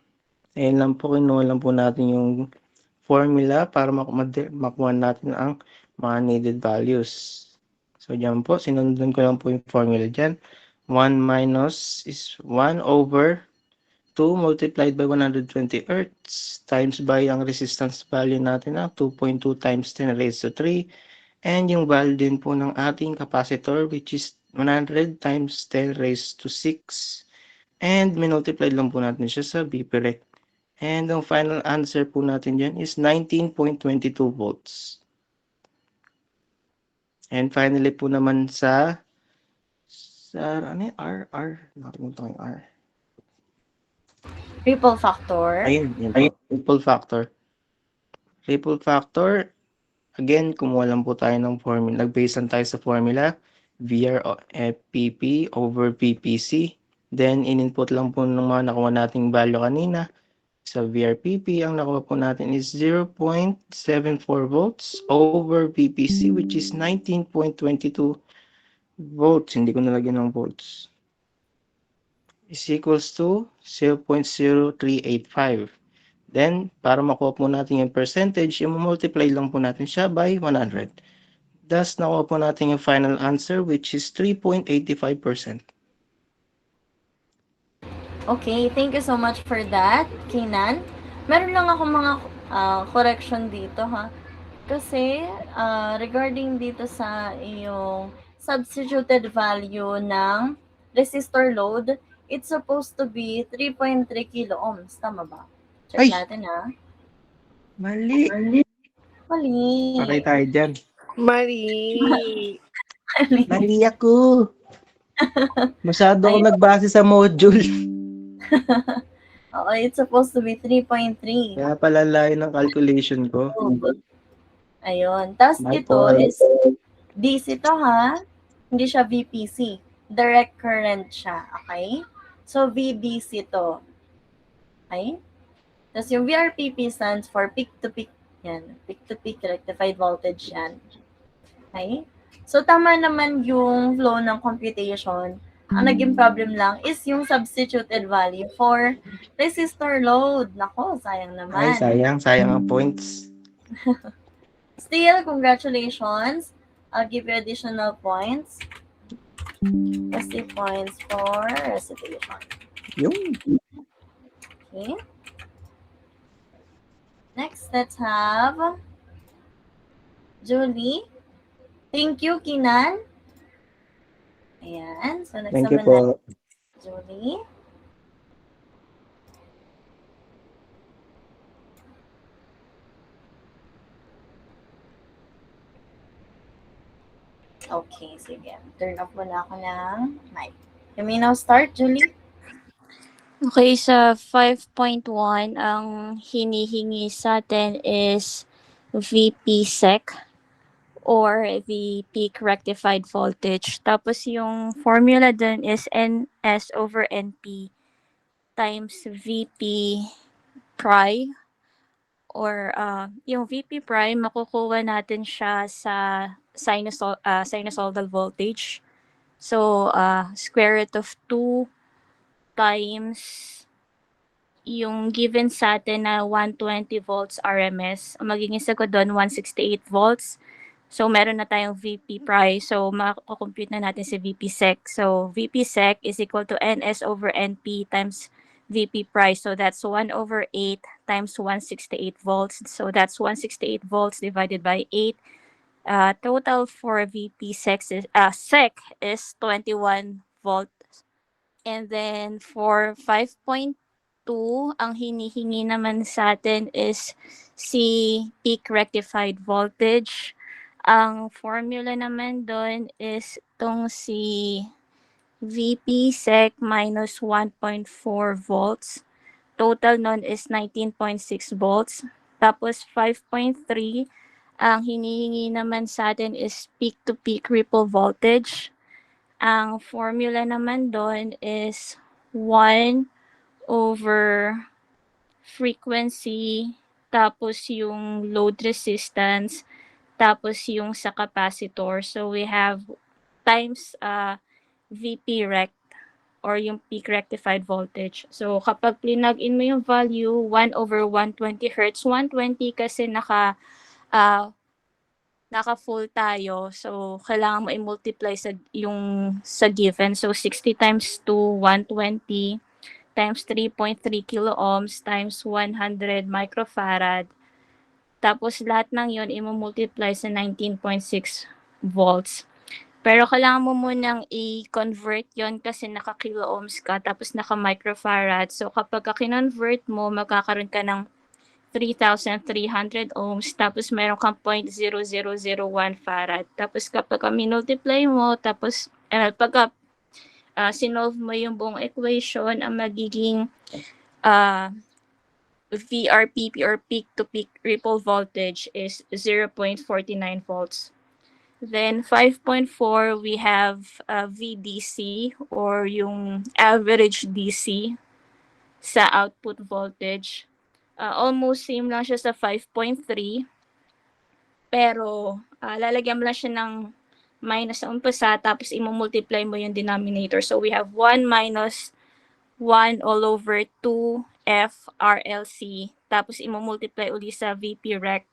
ayun lang po, kinuha lang po natin yung formula para makuha natin ang mga needed values. So, dyan po, sinundan ko lang po yung formula dyan. 1 minus is 1 over 2 multiplied by 120 Hz times by ang resistance value natin na 2.2 times 10 raised to 3. And yung value din po ng ating capacitor, which is 100 times 10 raised to 6. And minultiply lang po natin siya sa VP rect. And ang final answer po natin dyan is 19.22 volts. And finally po naman sa ano yung R? Nakalimutan ko yung R. Ripple factor. Ayun. Ripple factor. Ripple factor, again, kumuha lang po tayo ng formula. Nag-base lang tayo sa formula. VRPP over PPC. Then, in-input lang po ng mga nakuha nating value kanina. Sa VRPP, ang nakuha po natin is 0.74 volts over PPC, which is 19.22 volts. Hindi ko nalagyan ng volts. Is equals to 0.0385. Then, para makuha po natin yung percentage, i-multiply lang po natin siya by 100. Thus, nakuha po natin yung final answer, which is 3.85%. Okay, thank you so much for that, Kinan. Meron lang ako mga correction dito, ha. Kasi, regarding dito sa iyong substituted value ng resistor load, it's supposed to be 3.3 kilo ohms. Tama ba? Check natin, ha. Mali. Patay tayo dyan. Mali. Mali ako. Masyado ako nagbase sa module. Oo, it's supposed to be 3.3. Kaya pala layo ng calculation ko. Ayun. Tapos ito is DC to, ha? Hindi siya VPC. Direct current siya. Okay? So, VBC to. Okay? Tapos yung VRPP stands for peak-to-peak. Yan. Peak-to-peak rectified voltage yan. Okay? So, tama naman yung flow ng computation. Ang naging problem lang is yung substituted value for resistor load. Nako, sayang naman. Ay, sayang ang points. Still, congratulations. I'll give you additional points. SC points for recitation. Yung. Okay. Next, let's have Julie. Thank you, Kinan. Ayan. So, next Thank you naman po. Julie. Okay, sige. Turn off muna ako ng mic. You may now start, Julie. Okay, sa 5.1, ang hinihingi sa atin is VP sec or the peak rectified voltage. Tapos yung formula dun is NS over NP times VP pri or yung VP prime makukuha natin siya sa sinusoidal voltage. So, square root of 2 times yung given sa atin na 120 volts RMS. Ang magiging sagot doon, 168 volts. So, meron na tayong VP price. So, makakompute na natin si VP sec. So, VP sec is equal to NS over NP times VP price. So, that's 1 over 8 times 168 volts. So, that's 168 volts divided by 8. Total for VP sec is 21 volts. And then for 5.2, ang hinihingi naman sa atin is si peak rectified voltage. Ang formula naman doon is itong si VP sec minus 1.4 volts. Total nun is 19.6 volts. Tapos 5.3, ang hinihingi naman sa atin is peak-to-peak ripple voltage. Ang formula naman doon is 1 over frequency, tapos yung load resistance, tapos yung sa capacitor. So we have times VP rect or yung peak rectified voltage. So kapag plinag-in mo yung value, 1 over 120 Hz. 120 kasi naka-full tayo. So, kailangan mo i-multiply sa given. So, 60 times 2, 120 times 3.3 kilo ohms times 100 microfarad. Tapos, lahat ng yun, i-multiply sa 19.6 volts. Pero, kailangan mo munang i-convert yon kasi naka-kilo ohms ka, tapos naka-microfarad. So, kapag kinonvert mo, magkakaroon ka ng 3,300 ohms, tapos meron kang 0.0001 farad. Tapos kapag minultiply mo, tapos pagka sinolve mo yung buong equation, ang magiging VRPP or peak-to-peak ripple voltage is 0.49 volts. Then 5.4, we have VDC or yung average DC sa output voltage. Almost same lang siya sa 5.3. Pero, lalagyan mo lang siya ng minus sa umpisa, tapos i-multiply mo yung denominator. So, we have 1 minus 1 all over 2 F RLC. Tapos, i-multiply uli sa VP rect.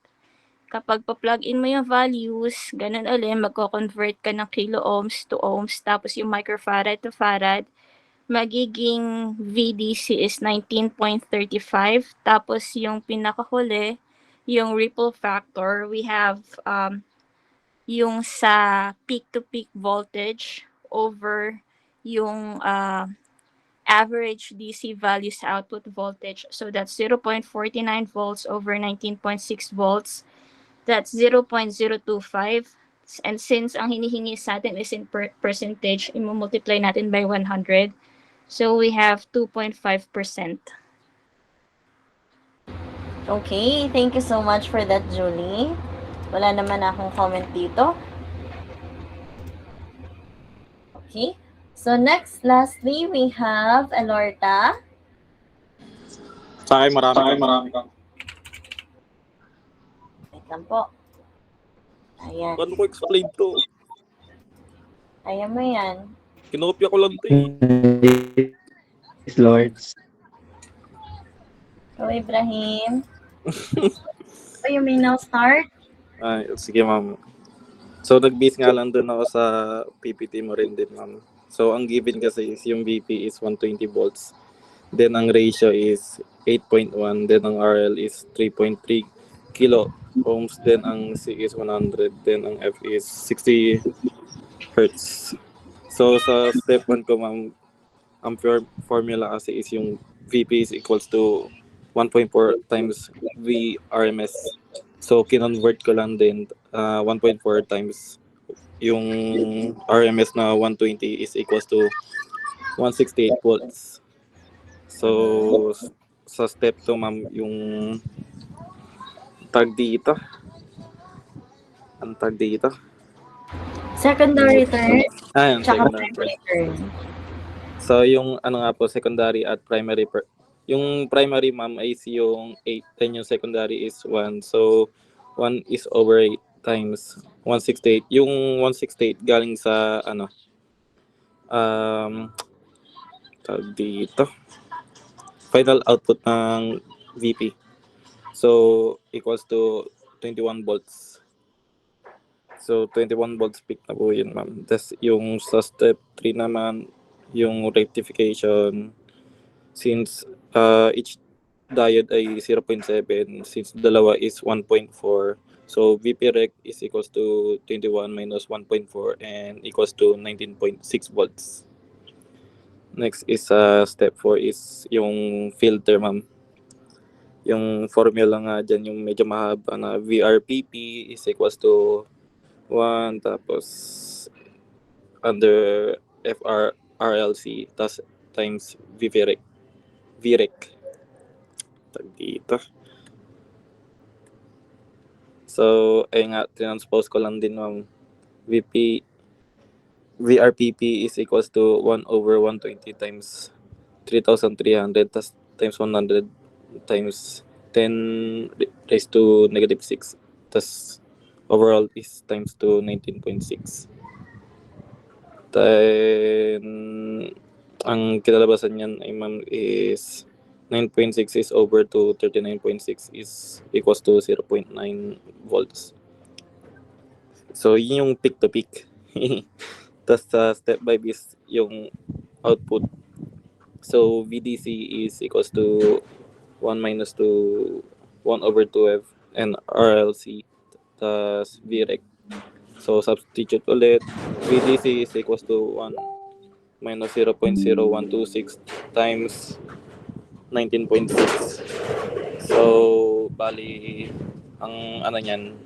Kapag pa-plug in mo yung values, ganun ulit, magko-convert ka ng kilo ohms to ohms, tapos yung microfarad to farad, magiging VDC is 19.35. Tapos yung pinakahuli, yung ripple factor, we have yung sa peak-to-peak voltage over yung average DC value sa output voltage. So that's 0.49 volts over 19.6 volts. That's 0.025. And since ang hinihingi sa atin is in percentage, i-multiply natin by 100. So we have 2.5%. Okay, thank you so much for that, Julie. Wala naman akong comment dito. Okay, so next, lastly, we have Alorta. Sa akin, marami ka. Wait lang po. Ayan. Paano ko explain to? Ayan mo yan. Kinopya ko lang to eh. Yes, Lords. So, Ibrahim. So, you may now start. Ay, sige ma'am. So nag-base nga lang doon ako sa PPT mo rin din ma'am. So ang given kasi is yung VP is 120 volts. Then ang ratio is 8.1. Then ang RL is 3.3 kilo ohms. Then ang C is 100. Then ang F is 60 hertz. So sa step 1 ko ma'am, ang formula kasi is yung VP is equals to 1.4 times V RMS. So kinonvert ko lang din 1.4 times yung RMS na 120 is equals to 168 volts. So sa step 2 ma'am, yung tag dito. Ang tag dito. Secondary turn. Ayan, Tsaka secondary. primary turn. So yung ano nga po, secondary at primary yung primary ma'am is yung 8, then yung secondary is 1. So 1 is over 8 times 168. Yung 168 galing sa ano, um, tawag dito, final output ng VP. So, equals to 21 volts. So, 21 volts peak na po yun, ma'am. Tapos, yung sa step 3 naman, yung rectification, since each diode ay 0.7, since dalawa is 1.4, so VP rec is equals to 21 minus 1.4 and equals to 19.6 volts. Next is step 4 is yung filter, ma'am. Yung formula nga dyan, yung medyo mahaba na VRPP is equals to 1, tapos under FRLC, tas times VREC. Tag dito. So, nga, transpose ko lang din, ma'am. VRPP is equals to 1 over 120 times 3,300 times 100 times 10 raised to negative 6. Tas overall is times to 19.6. Then, ang kinalabasan niyan ay, ma'am, is 9.6 is over to 39.6 is equals to 0.9 volts. So, yun yung peak to peak. Tapos step 5 is yung output. So, VDC is equals to 1 minus to 1 over 2F and RLC tas VREC. So, substitute ulit. VDC is equals to 1 minus 0.0126 times 19.6. So, bali, ang ano niyan,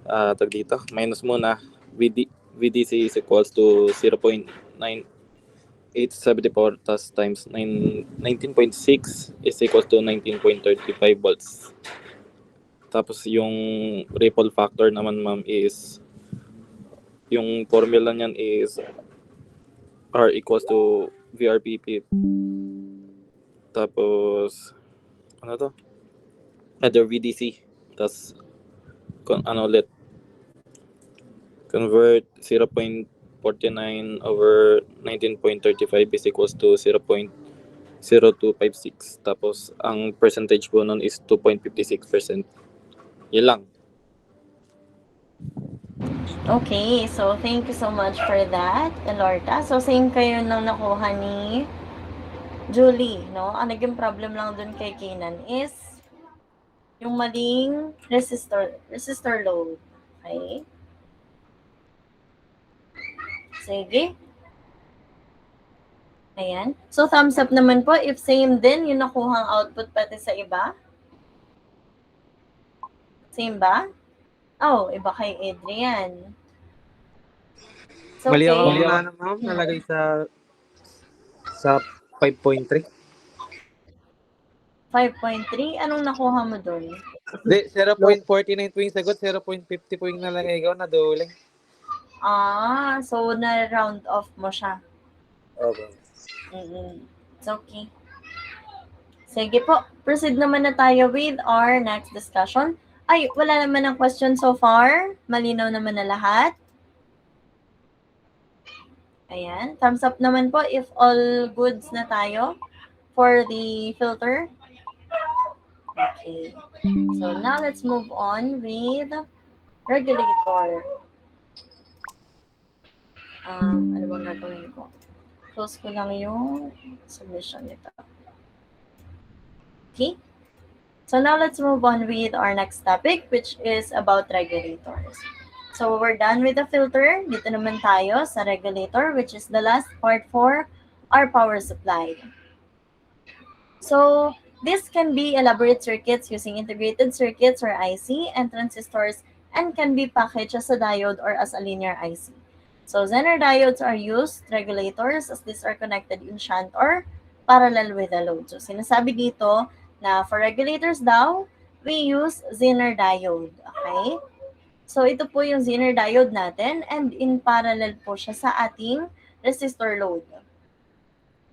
tag dito, minus muna, VDC is equals to 0.9874 times 19.6 is equals to 19.35 volts. Tapos yung ripple factor naman, ma'am, is yung formula niyan is R equals to VRPP. Tapos ano to? Other VDC. Tapos ulit convert 0.49 over 19.35 is equals to 0.0256. Tapos ang percentage po nun is 2.56%. Yun lang. Okay, so thank you so much for that, Elorta. So same kayo nang nakuha ni Julie, no? Ang naging problem lang dun kay Kenan is yung maling resistor load. Okay? Sige. Ayan. So thumbs up naman po if same din yung nakuhang output pati sa iba. Same ba? Oh, iba kay Adrian. So, Mali okay. ako na, ma'am, nalagay sa 5.3. 5.3? Anong nakuha mo doon? Hindi, 0.49 po yung sagot, 0.50 po yung nalagay ko, naduling. So na-round off mo siya. Okay. It's okay. Sige po, proceed naman na tayo with our next discussion. Ay, wala naman ang question so far. Malinaw naman na lahat. Ayan, thumbs up naman po if all goods na tayo for the filter. Okay. So now let's move on with regulator. Ano bang gagawin ko? Close ko lang yung submission nito. Okay. So now let's move on with our next topic, which is about regulators. So we're done with the filter. Dito naman tayo sa regulator, which is the last part for our power supply. So this can be elaborate circuits using integrated circuits or IC and transistors and can be packaged as a diode or as a linear IC. So Zener diodes are used regulators as these are connected in shunt or parallel with the load. So sinasabi dito na for regulators daw, we use Zener diode. Okay? So ito po yung Zener diode natin and in parallel po siya sa ating resistor load.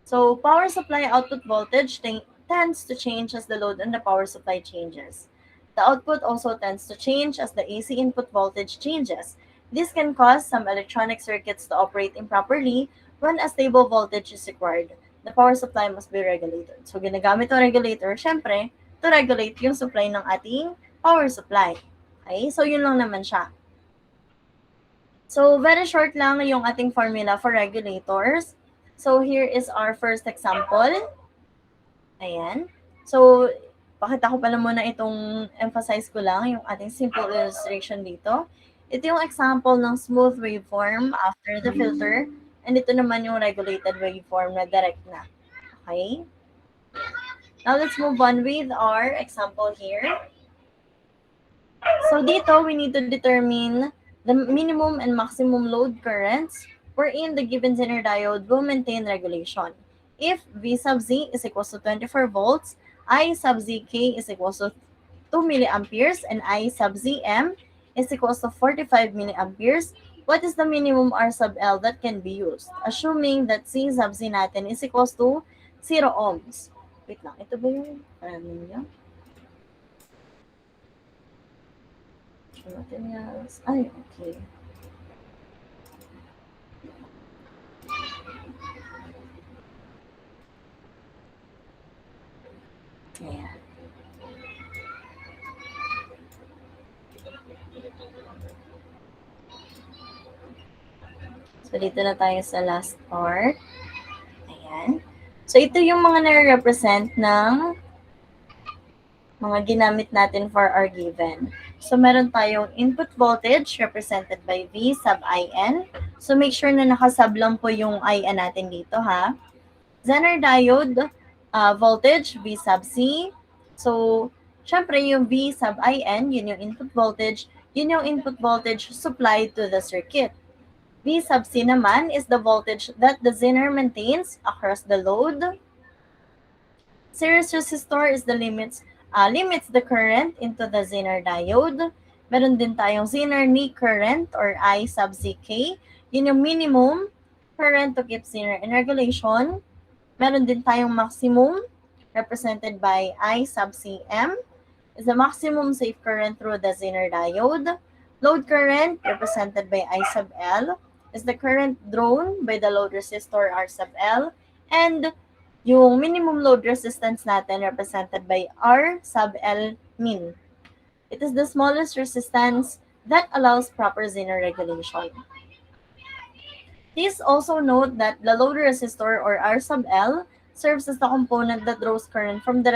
So power supply output voltage tends to change as the load and the power supply changes. The output also tends to change as the AC input voltage changes. This can cause some electronic circuits to operate improperly when a stable voltage is required. The power supply must be regulated. So, ginagamit ang regulator, syempre, to regulate yung supply ng ating power supply. Okay? So, yun lang naman siya. So, very short lang yung ating formula for regulators. So, here is our first example. Ayan. So, pakita ko pala muna itong emphasize ko lang, yung ating simple illustration dito. Ito yung example ng smooth waveform after the filter. And ito naman yung regulated waveform na direct na. Okay? Now, let's move on with our example here. So, dito, we need to determine the minimum and maximum load currents wherein the given Zener diode will maintain regulation. If V sub Z is equals to 24 volts, I sub ZK is equals to 2 milliamperes, and I sub ZM is equals to 45 milliamperes, what is the minimum R sub L that can be used? Assuming that C sub Z natin is equals to 0 ohms. Wait lang, ito ba yung niya? Materials. Ay, okay. Ayan. So, dito na tayo sa last part. Ayan. So, ito yung mga nare-represent ng mga ginamit natin for our given. So, meron tayong input voltage represented by V sub IN. So, make sure na nakasub lang po yung IN natin dito, ha? Zener diode voltage, V sub C. So, syempre yung V sub IN, yun yung input voltage. Yun yung input voltage supplied to the circuit. V sub C naman is the voltage that the Zener maintains across the load. Series resistor is the limits the current into the Zener diode. Meron din tayong Zener knee current or I sub ZK. Yun yung minimum current to keep Zener in regulation. Meron din tayong maximum represented by I sub CM is the maximum safe current through the Zener diode. Load current represented by I sub L is the current drawn by the load resistor R sub L, and yung minimum load resistance natin represented by R sub L min. It is the smallest resistance that allows proper Zener regulation. Please also note that the load resistor or R sub L serves as the component that draws current from the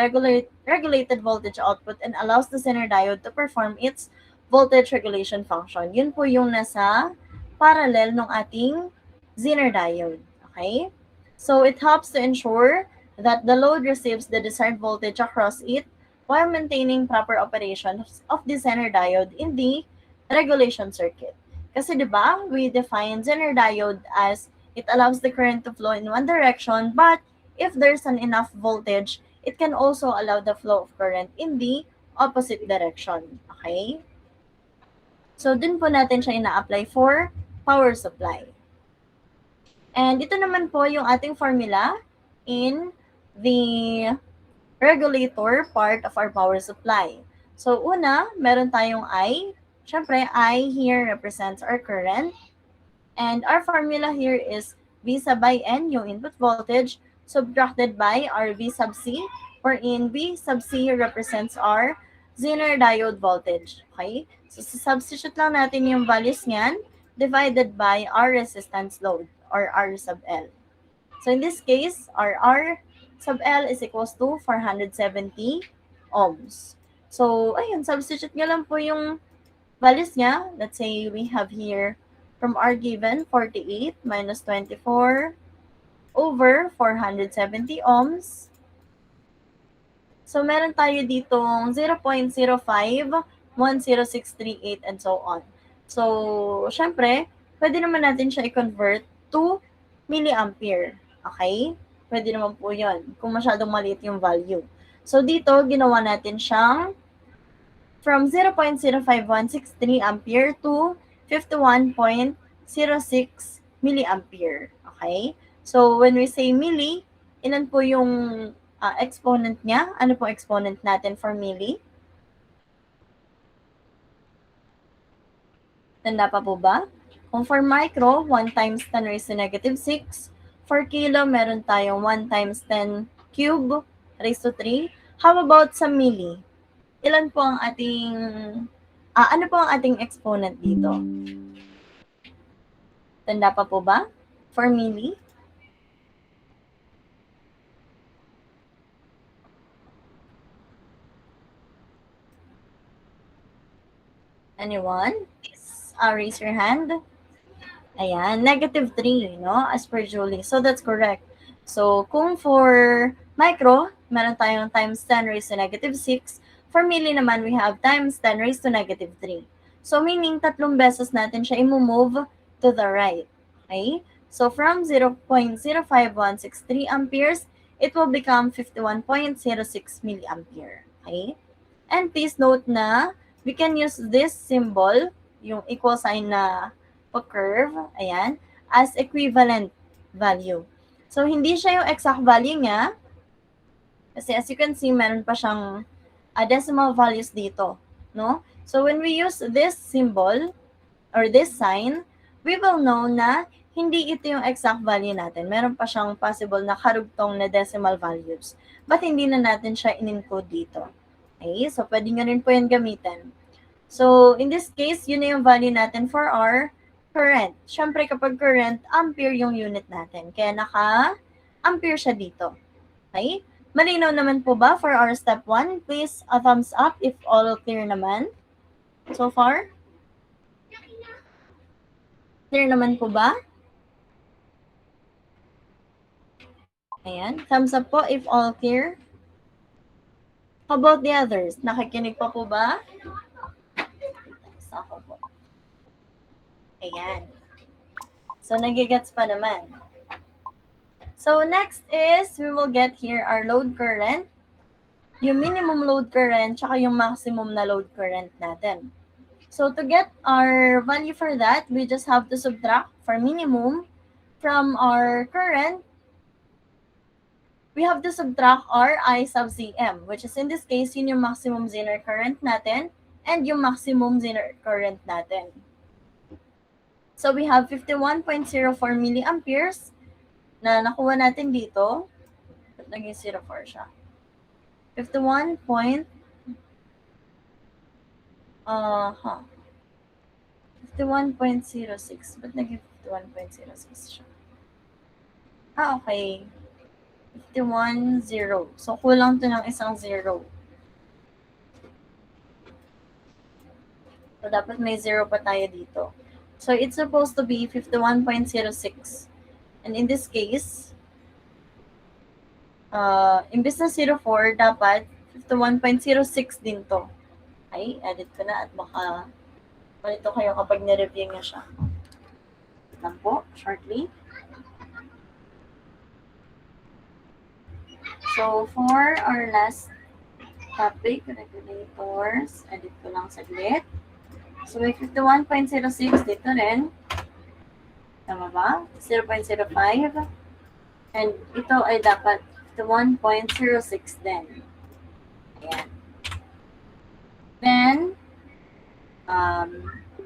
regulated voltage output and allows the Zener diode to perform its voltage regulation function. Yun po yung nasa parallel ng ating Zener diode. Okay? So, it helps to ensure that the load receives the desired voltage across it while maintaining proper operation of the Zener diode in the regulation circuit. Kasi diba, we define Zener diode as it allows the current to flow in one direction, but if there's an enough voltage, it can also allow the flow of current in the opposite direction. Okay? So, dun po natin siya ina-apply for power supply. And ito naman po yung ating formula in the regulator part of our power supply. So, una, meron tayong I. Siyempre, I here represents our current. And our formula here is V sub IN, yung input voltage, subtracted by our V sub C, wherein V sub C represents our Zener diode voltage. Okay? So, substitute lang natin yung values niyan divided by our resistance load or R sub L. So, in this case, our R sub L is equals to 470 ohms. So, ayun, substitute nyo lang po yung values niya. Let's say we have here from R given 48 minus 24 over 470 ohms. So, meron tayo ditong 0.05, 10638, and so on. So, syempre, pwede naman natin siya i-convert to milliampere. Okay? Pwede naman po yun kung masyadong maliit yung value. So, dito, ginawa natin siyang from 0.05163 ampere to 51.06 milliampere. Okay? So, when we say milli, ilan po yung exponent niya? Ano po exponent natin for milli? Tanda pa po ba? Kung for micro, 1 times 10 raised to negative 6. For kilo, meron tayong 1 times 10 cube raised to 3. How about sa milli? Ilan po ang ating, ano po ang ating exponent dito? Tanda pa po ba? For milli? Anyone? Raise your hand. Ayan, negative 3, no? As per Julie. So, that's correct. So, kung for micro, meron tayong times 10 raised to negative 6. For milli naman, we have times 10 raised to negative 3. So, meaning, 3 beses natin siya i-move to the right. Okay? So, from 0.05163 amperes, it will become 51.06 milliampere. Okay? And please note na we can use this symbol, yung equal sign na curve, ayan, as equivalent value. So, hindi siya yung exact value niya, kasi as you can see, meron pa siyang decimal values dito, no? So, when we use this symbol, or this sign, we will know na hindi ito yung exact value natin. Meron pa siyang possible na karugtong na decimal values. But hindi na natin siya in-encode dito. Okay? So, pwede nyo rin po yan gamitin. So, in this case, yun na yung value natin for our current. Siyempre, kapag current, ampere yung unit natin. Kaya naka-ampere siya dito. Okay? Malinaw naman po ba for our step 1? Please, a thumbs up if all clear naman. So far? Clear naman po ba? Ayan. Thumbs up po if all clear. How about the others? Nakikinig pa po ba? Ako po. Ayan. So, nagigets pa naman. So, next is, we will get here our load current, yung minimum load current, tsaka yung maximum na load current natin. So, to get our value for that, we just have to subtract for minimum from our current. We have to subtract our I sub Cm, which is in this case, yun yung maximum zener current natin and yung maximum zener current natin. So, we have 51.04 milliamperes na nakuha natin dito. Ba't naging 04 siya? 51.06. Ba't naging 51.06 siya? Okay. 51.0. So, kulang to ng isang 0. So, dapat may 0 pa tayo dito. So, it's supposed to be 51.06. And in this case, imbes na 04, dapat 51.06 din to. Okay, edit ko na at baka malito kayo kapag nireview niya siya. Lang po, shortly. So, for our last topic, regulators, edit ko lang saglit. So, may 51.06 dito rin. Tama ba? 0.05. And ito ay dapat 51.06 din. Ayan. Then,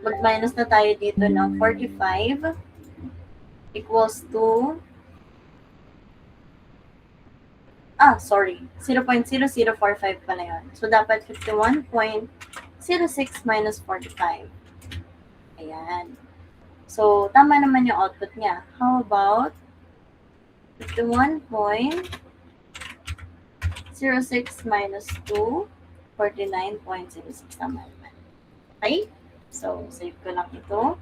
mag-minus na tayo dito ng 45 equals to 0.0045 pala yun. So, dapat 51.06 minus 45. Ayan. So, tama naman yung output niya. How about 51.06 minus 2, 49.06 tama naman. Okay? So, save ko lang ito.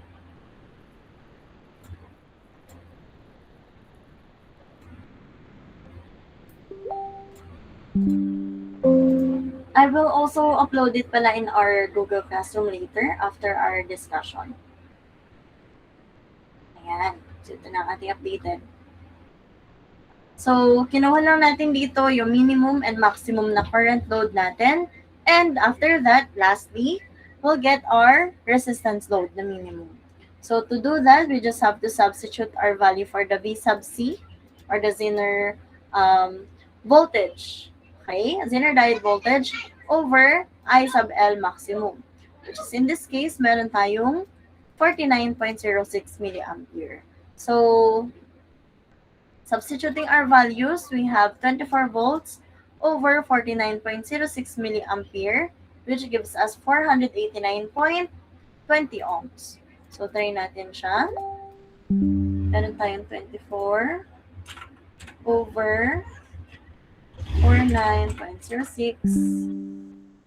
I will also upload it pala in our Google Classroom later after our discussion. Ayan. So, ito na ang ating updated. So, kinuha lang natin dito yung minimum and maximum na current load natin. And after that, lastly, we'll get our resistance load, the minimum. So, to do that, we just have to substitute our value for the V sub C or the Zener voltage. Okay? Zener diode voltage over I sub L maximum. Which is in this case, meron tayong 49.06 milliampere. So, substituting our values, we have 24 volts over 49.06 milliampere, which gives us 489.20 ohms. So, try natin siya. Meron tayong 24 over 49.06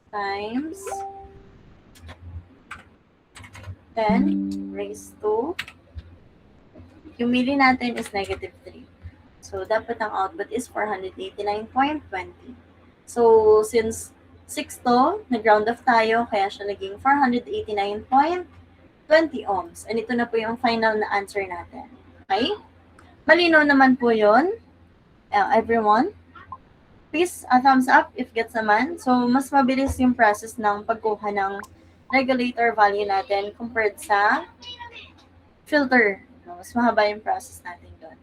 times 10 raised to, yung mili natin is negative 3. So, dapat ang output is 489.20. So, since 6 to, nag-round off tayo, kaya siya naging 489.20 ohms. And ito na po yung final na answer natin. Okay? Malinaw naman po yun. Everyone, please, a thumbs up if gets naman. So, mas mabilis yung process ng pagkuha ng regulator value natin compared sa filter. Mas mahaba yung process natin doon.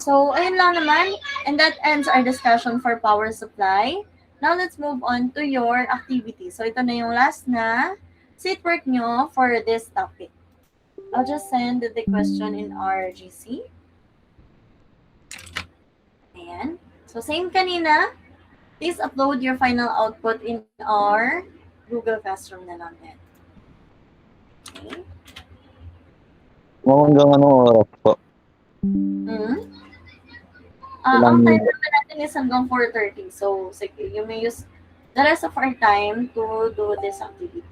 So, ayun lang naman. And that ends our discussion for power supply. Now, let's move on to your activity. So, ito na yung last na seat work nyo for this topic. I'll just send the question in our GC. Ayan. So, same kanina. Please upload your final output in our Google Classroom na lang din. Okay. Hanggang anong oras po? Ang time naman natin is hanggang 4:30. So, sige, you may use the rest of our time to do this activity.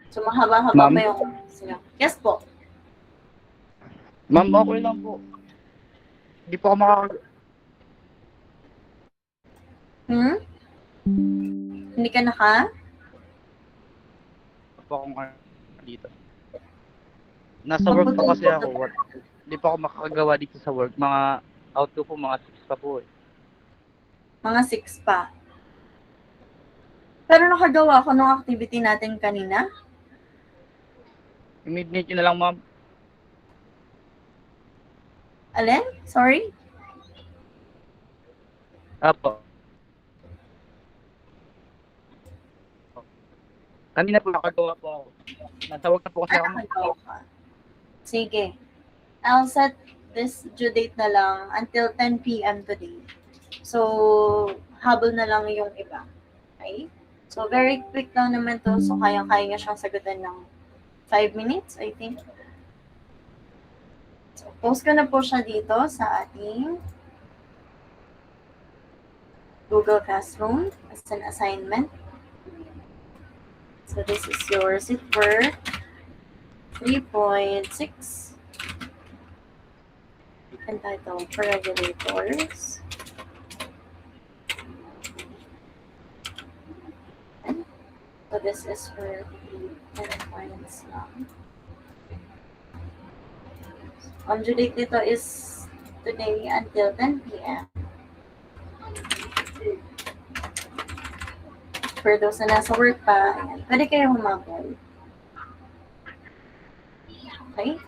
So, mahaba-haba pa yung sila. Yes po. Ma'am, okay lang po. Hindi po ako Hindi ka naka? po akong dito. Nasa work pa kasi ako. Hindi pa ako makakagawa dito sa work. Mga out ko po, mga 6 pa po eh. Mga 6 pa. Pero nakagawa ko ng activity natin kanina. I-midnight nyo na lang, ma'am. Alin? Sorry? Apo. Kanina po nakagawa po ako. Nasa work na po kasi ako. Nakagawa ka. Sige. I'll set this due date na lang until 10 p.m. today. So, habol na lang yung iba. Okay? So, very quick lang naman to. So, kaya-kaya nga siyang sagutan ng 5 minutes, I think. So, post ko na po siya dito sa ating Google Classroom as an assignment. So, this is your sit work 3.6 entitled for regulators. So, this is for 10 points lang. Ang due date nito is today until 10 p.m. For those na nasa work pa, ayan, pwede kayo humabol. Okay?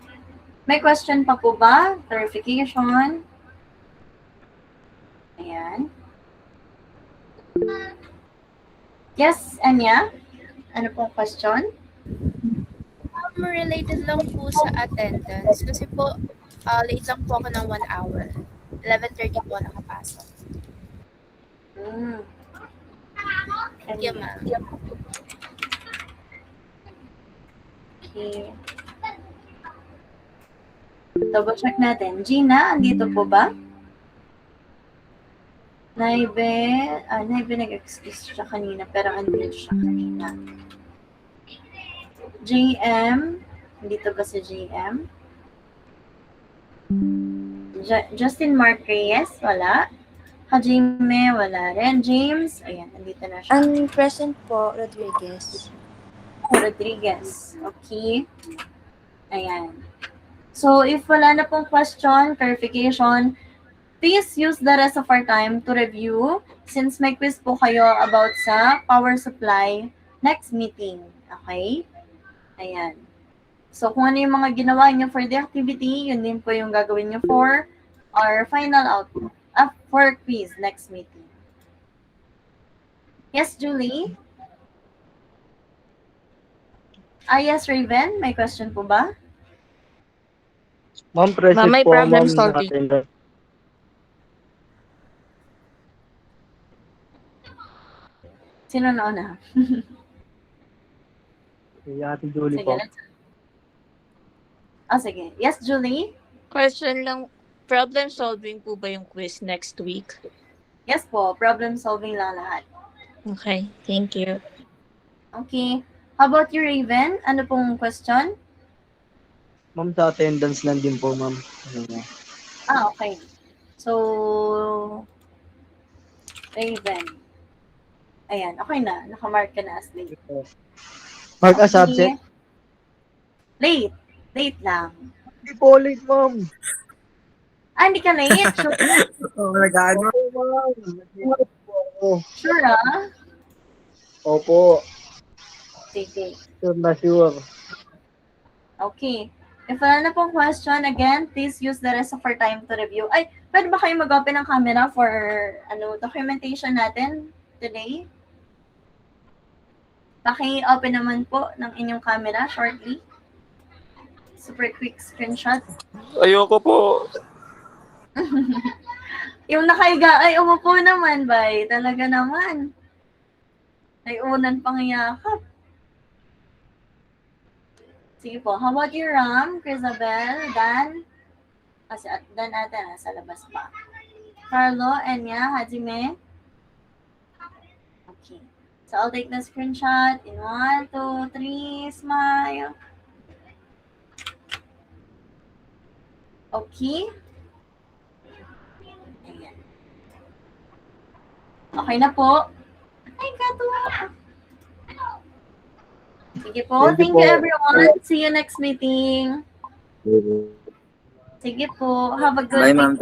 May question pa po ba? Clarification? Ayan. Yes, Anya? Ano pong question? Related lang po sa attendance. Kasi po, late lang po ako ng 1 hour. 11:30 po nakapasok. Thank you, ma'am. Okay. Double check natin. Gina, andito po ba? Naibe nag-excuse siya kanina, pero andito siya kanina. JM, andito ba si JM? Justin Mark Reyes, wala. Hajime, wala rin. James, ayan, andito na siya. Present po, Rodriguez. Rodriguez, okay. Ayan. So, if wala na pong question, clarification, please use the rest of our time to review since may quiz po kayo about sa power supply next meeting. Okay? Ayan. So, kung ano yung mga ginawa niyo for the activity, yun din po yung gagawin niyo for our final output. For quiz next meeting. Yes, Julie? Yes, Raven, may question po ba? Ma'am, present Ma'am, may po, problem ma'am, solving. attendance. Sino nauna? Si Ate Julie Sige, po. sige. Yes, Julie? Question lang, problem solving po ba yung quiz next week? Yes po, problem solving lang lahat. Okay, thank you. Okay. How about you, Raven? Ano pong question? Ma'am, sa attendance lang din po, ma'am. Okay. So, Raven. Ayan, okay na. Nakamark ka na as late. Mark as Okay. subject? Late. Late lang. Hindi po late, ma'am. Hindi ka late? Sure, Opo, ma'am. sure Opo. Sige. Sure na sure. Okay. If wala na pong question, again, please use the rest of our time to review. Pwede ba kayo mag-open ng camera for documentation natin today? Paki-open naman po ng inyong camera shortly. Super quick screenshot. Ayoko po. Yung nakahiga, umupo naman, bay. Talaga naman. Ay, unan pang yakap. Sige po. How about you, Ram, Crisabel, Dan? Kasi Dan ata nasa labas pa. Carlo, Enya, Hajime. Okay. So, I'll take the screenshot in 1, 2, 3, smile. Okay. Ayan. Okay na po. Ay, katuwa. Sige po. Thank you, everyone. See you next meeting. Sige po. Have a good week.